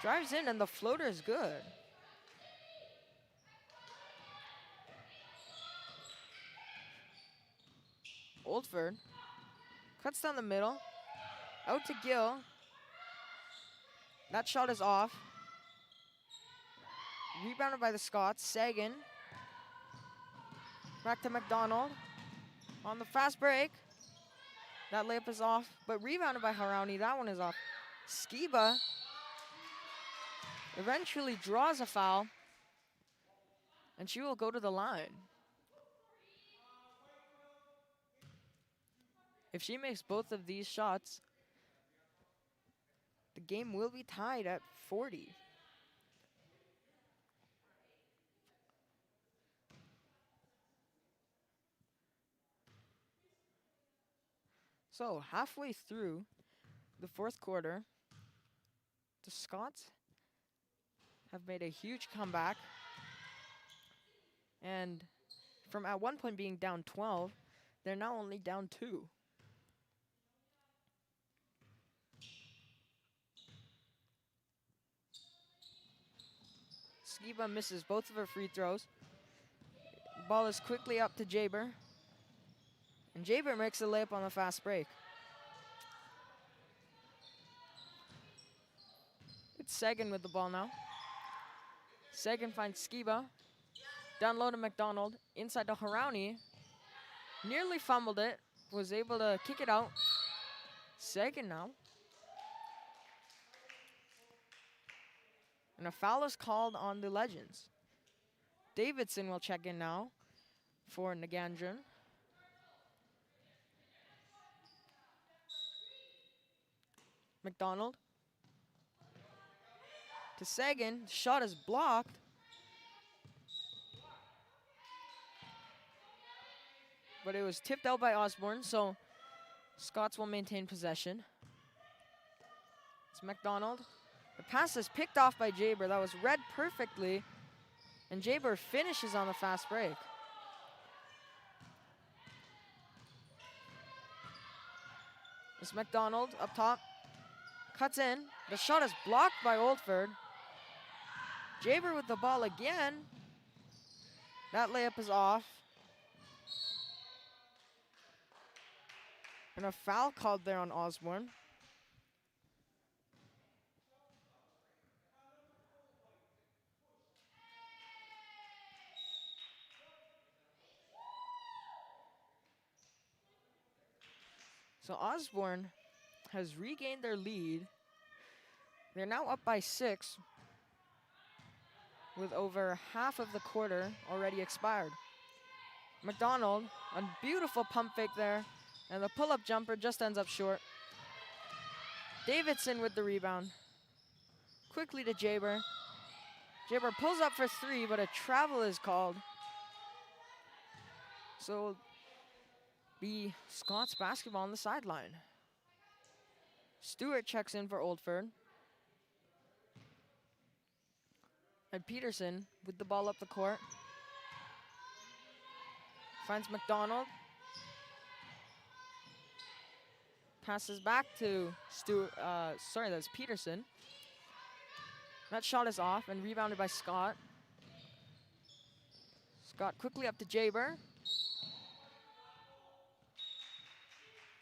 [SPEAKER 1] Drives in, and the floater is good. Oldford cuts down the middle. Out to Gill. That shot is off. Rebounded by the Scots. Sagan. Back to McDonald. On the fast break. That layup is off, but rebounded by Harani. That one is off. Skiba eventually draws a foul, and she will go to the line. If she makes both of these shots, the game will be tied at 40. So halfway through the fourth quarter, the Scots have made a huge comeback. And from at one point being down 12, they're now only down 2. Skiba misses both of her free throws. Ball is quickly up to Jaber. And Jaber makes a layup on the fast break. It's Sagan with the ball now. Sagan finds Skiba. Down low to McDonald. Inside to Harani. Nearly fumbled it. Was able to kick it out. Sagan now. And a foul is called on the Legends. Davidson will check in now for Nagandran. McDonald. To Sagan. Shot is blocked. But it was tipped out by Osborne, so Scots will maintain possession. It's McDonald. The pass is picked off by Jaber. That was read perfectly. And Jaber finishes on the fast break. It's McDonald up top. Cuts in. The shot is blocked by Oldford. Jaber with the ball again. That layup is off. And a foul called there on Osborne. So Osborne has regained their lead. They're now up by 6 with over half of the quarter already expired. McDonald, a beautiful pump fake there, and the pull-up jumper just ends up short. Davidson with the rebound. Quickly to Jaber. Jaber pulls up for 3, but a travel is called. So it'll be Scots basketball on the sideline. Stewart checks in for Oldford. And Peterson with the ball up the court. Finds McDonald. Passes back to that's Peterson. That shot is off and rebounded by Scott. Scott quickly up to Jaber.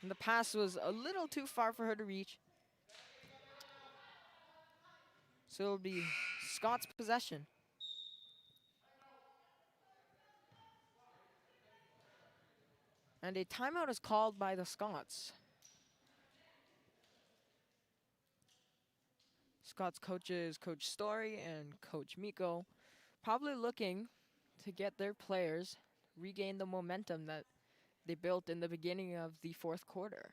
[SPEAKER 1] And the pass was a little too far for her to reach. So it'll be Scott's possession. And a timeout is called by the Scots. Scots coaches Coach Story and Coach Miko probably looking to get their players regain the momentum that they built in the beginning of the 4th quarter.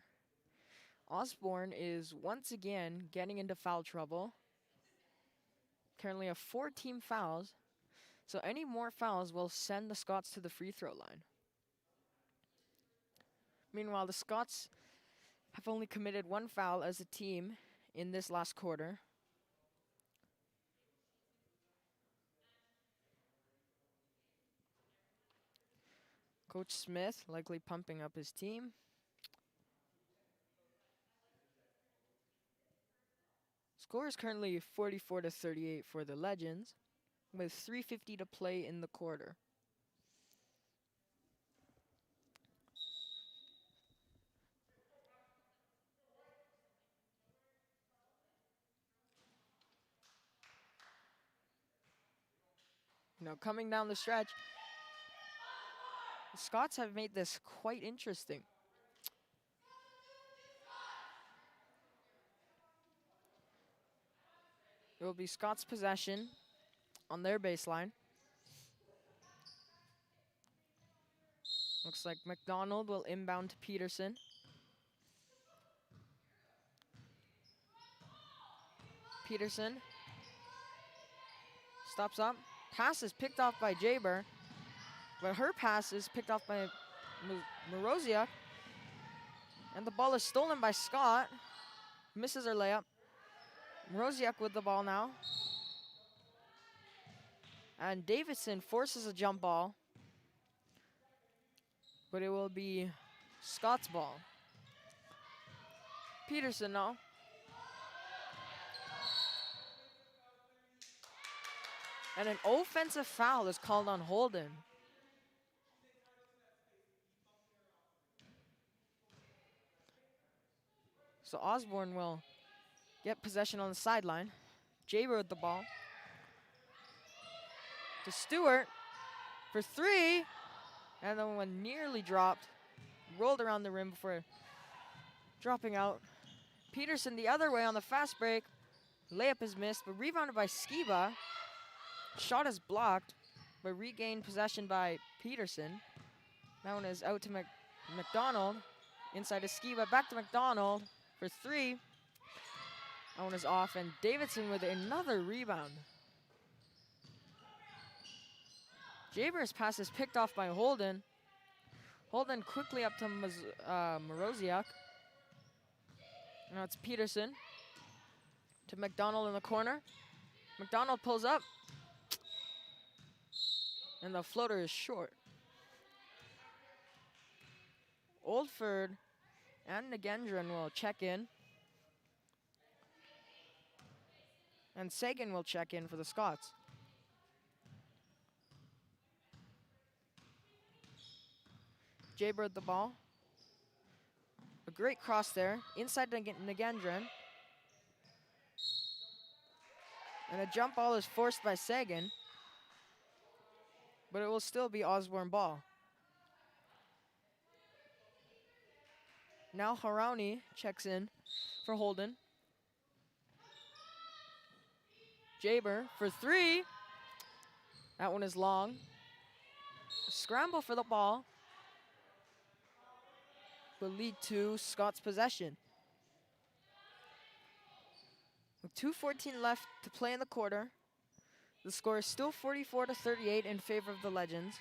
[SPEAKER 1] Osborne is once again getting into foul trouble. Currently have 4 team fouls, so any more fouls will send the Scots to the free throw line. Meanwhile, the Scots have only committed 1 foul as a team in this last quarter. Coach Smith likely pumping up his team. Score is currently 44-38 for the Legends, with 3:50 to play in the quarter. Now coming down the stretch, the Scots have made this quite interesting. It will be Scots' possession on their baseline. Looks like McDonald will inbound to Peterson. Peterson stops up. Pass is picked off by Jaber, but her pass is picked off by Moroziak. And the ball is stolen by Scott. Misses her layup. Moroziak with the ball now. And Davidson forces a jump ball, but it will be Scott's ball. Peterson now. And an offensive foul is called on Holden. So Osborne will get possession on the sideline. Jaber with the ball. To Stewart for 3. And then one nearly dropped. Rolled around the rim before dropping out. Peterson the other way on the fast break. Layup is missed, but rebounded by Skiba. Shot is blocked, but regained possession by Peterson. That one is out to McDonald. Inside to Skiba, back to McDonald for 3. That one is off, and Davidson with another rebound. Jaber's pass is picked off by Holden. Holden quickly up to Moroziak. Now it's Peterson to McDonald in the corner. McDonald pulls up. And the floater is short. Oldford and Nagendran will check in. And Sagan will check in for the Scots. Jaber with the ball. A great cross there. Inside to Nagendran. And a jump ball is forced by Sagan. But it will still be Osborne ball. Now Harauni checks in for Holden. Jaber for three. That one is long. Scramble for the ball will lead to Scott's possession. With 2:14 left to play in the quarter, the score is still 44-38 in favor of the Legends.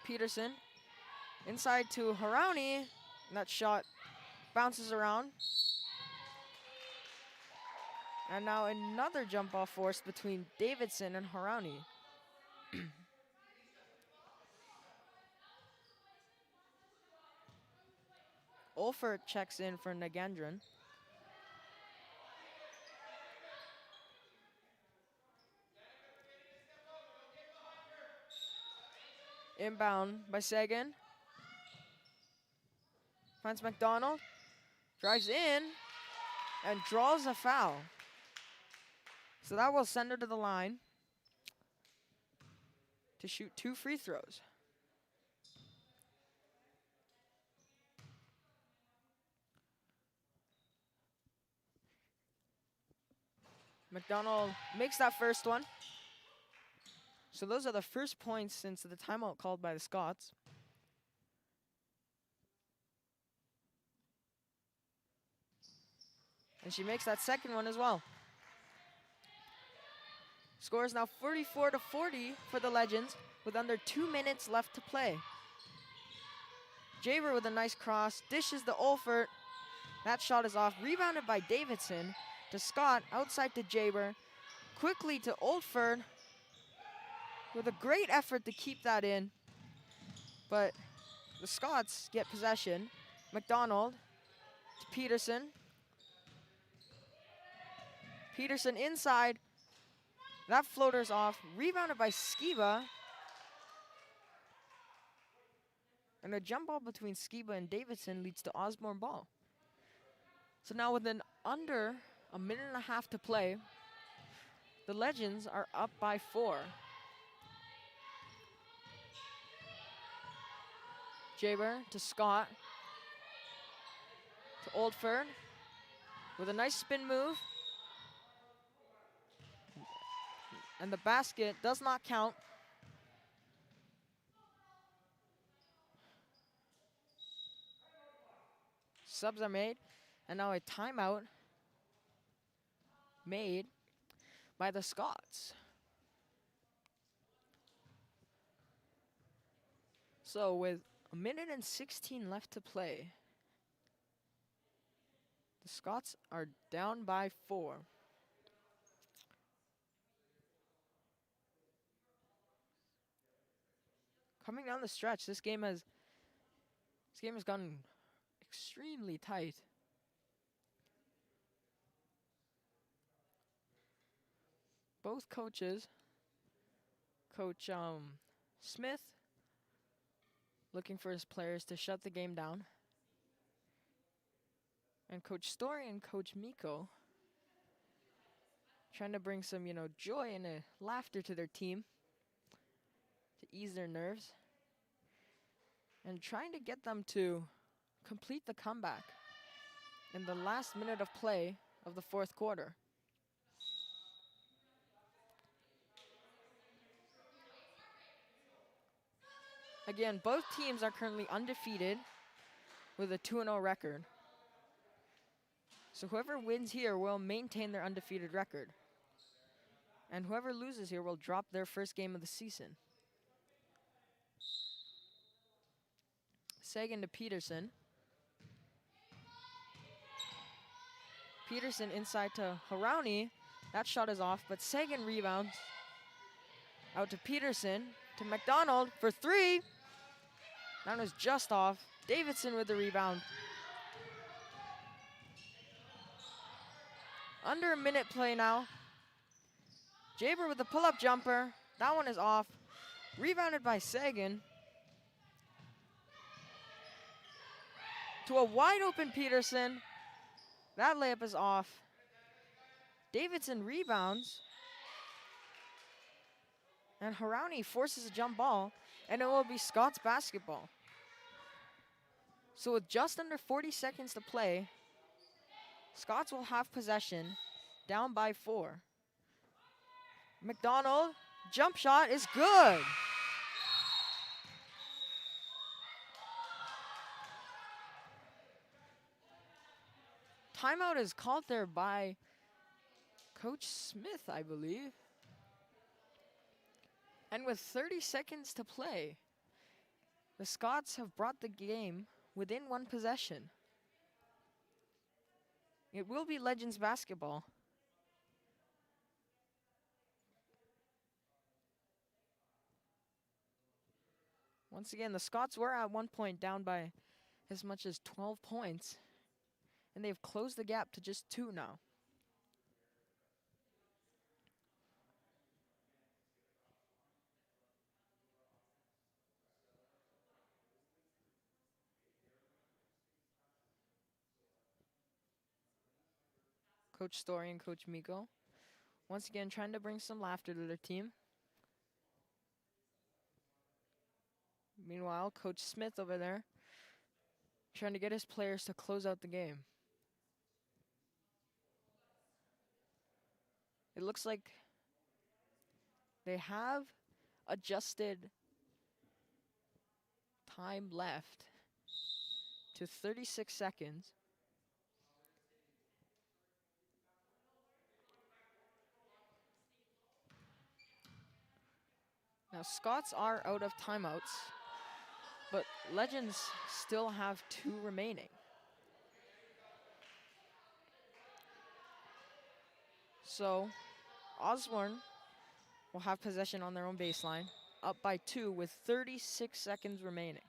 [SPEAKER 1] Peterson inside to Harauni. That shot bounces around. And now another jump ball forced between Davidson and Harauni. Olfert checks in for Nagendran. Inbound by Sagan. Finds McDonald. Drives in and draws a foul. So that will send her to the line to shoot 2 free throws. McDonald makes that first one. So those are the first points since the timeout called by the Scots. And she makes that second one as well. Score is now 44-40 for the Legends with under 2 minutes left to play. Jaber with a nice cross, dishes to Olfert. That shot is off, rebounded by Davidson to Scott, outside to Jaber. Quickly to Olfert with a great effort to keep that in. But the Scots get possession. McDonald to Peterson. Peterson inside. That floater's off, rebounded by Skiba. And a jump ball between Skiba and Davidson leads to Osborne ball. So now with under a minute and a half to play, the Legends are up by 4. Jaber to Scott. To Oldford with a nice spin move. And the basket does not count. Subs are made. And now a timeout made by the Scots. So with a minute and 16 left to play, the Scots are down by 4. Coming down the stretch, this game has gotten extremely tight. Both coaches, Coach Smith, looking for his players to shut the game down, and Coach Story and Coach Miko trying to bring some, joy and laughter to their team to ease their nerves, and trying to get them to complete the comeback in the last minute of play of the fourth quarter. Again, both teams are currently undefeated with a 2-0 record. So whoever wins here will maintain their undefeated record. And whoever loses here will drop their first game of the season. Sagan to Peterson. Peterson inside to Harauni. That shot is off, but Sagan rebounds. Out to Peterson, to McDonald for 3. That was just off. Davidson with the rebound. Under a minute play now. Jaber with the pull-up jumper. That one is off. Rebounded by Sagan. To a wide open Peterson. That layup is off. Davidson rebounds. And Harauni forces a jump ball. And it will be Scott's basketball. So with just under 40 seconds to play, Scots will have possession, down by 4. McDonald, jump shot is good. Timeout is called there by Coach Smith, I believe. And with 30 seconds to play, the Scots have brought the game within 1 possession. It will be Legends basketball. Once again, the Scots were at one point down by as much as 12 points, and they've closed the gap to just 2 now. Coach Story and Coach Miko, once again trying to bring some laughter to their team. Meanwhile, Coach Smith over there trying to get his players to close out the game. It looks like they have adjusted time left to 36 seconds. Now, Scots are out of timeouts, but Legends still have 2 remaining. So, Osborne will have possession on their own baseline, up by 2 with 36 seconds remaining.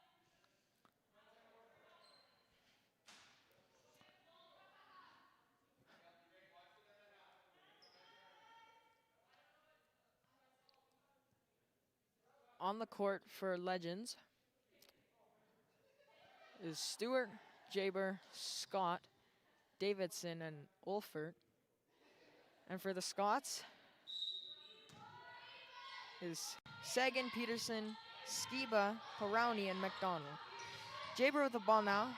[SPEAKER 1] On the court for Legends is Stewart, Jaber, Scott, Davidson, and Olfert. And for the Scots is Sagan, Peterson, Skiba, Harani, and McDonald. Jaber with the ball now.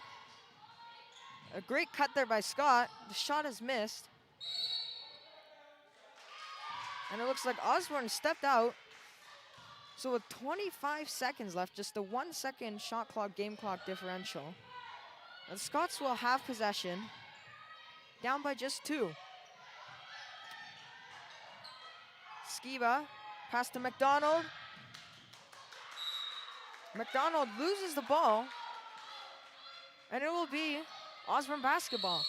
[SPEAKER 1] A great cut there by Scott. The shot is missed. And it looks like Osborne stepped out. So with 25 seconds left, just a 1 second shot clock, game clock differential, the Scots will have possession, down by just 2. Skiba, pass to McDonald. McDonald loses the ball, and it will be Osborne basketball.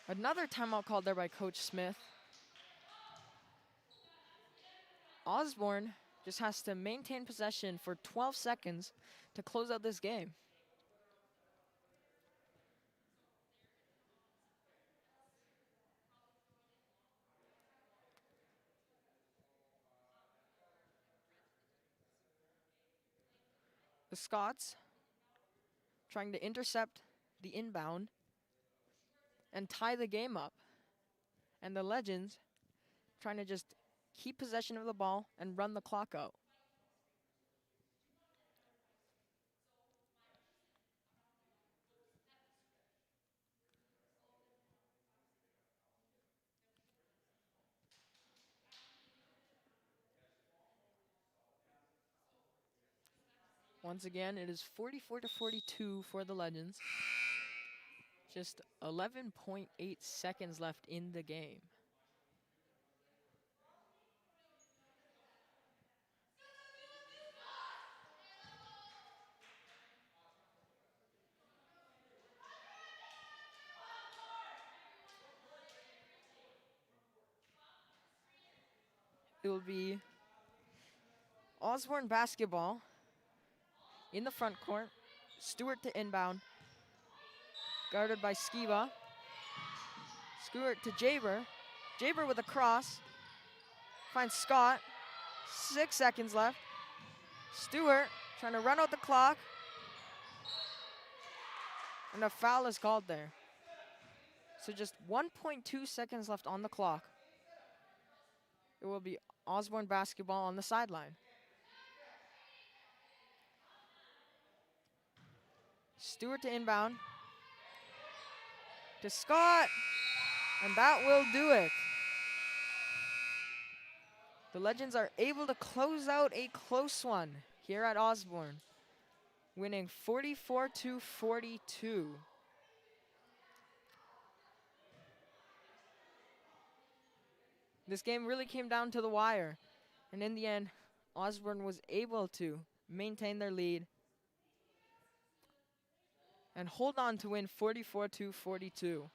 [SPEAKER 1] Another timeout called there by Coach Smith. Osborne just has to maintain possession for 12 seconds to close out this game. The Scots trying to intercept the inbound and tie the game up. And the Legends trying to just keep possession of the ball and run the clock out. Once again, it is 44-42 for the Legends. Just 11.8 seconds left in the game. It will be Osborne basketball in the front court. Stewart to inbound. Guarded by Skiba. Stewart to Jaber. Jaber with a cross. Finds Scott. 6 seconds left. Stewart trying to run out the clock. And a foul is called there. So just 1.2 seconds left on the clock. It will be Osborne basketball on the sideline. Stewart to inbound. To Scott. And that will do it. The Legends are able to close out a close one here at Osborne, winning 44-42. This game really came down to the wire, and in the end, Osborne was able to maintain their lead and hold on to win 44-42.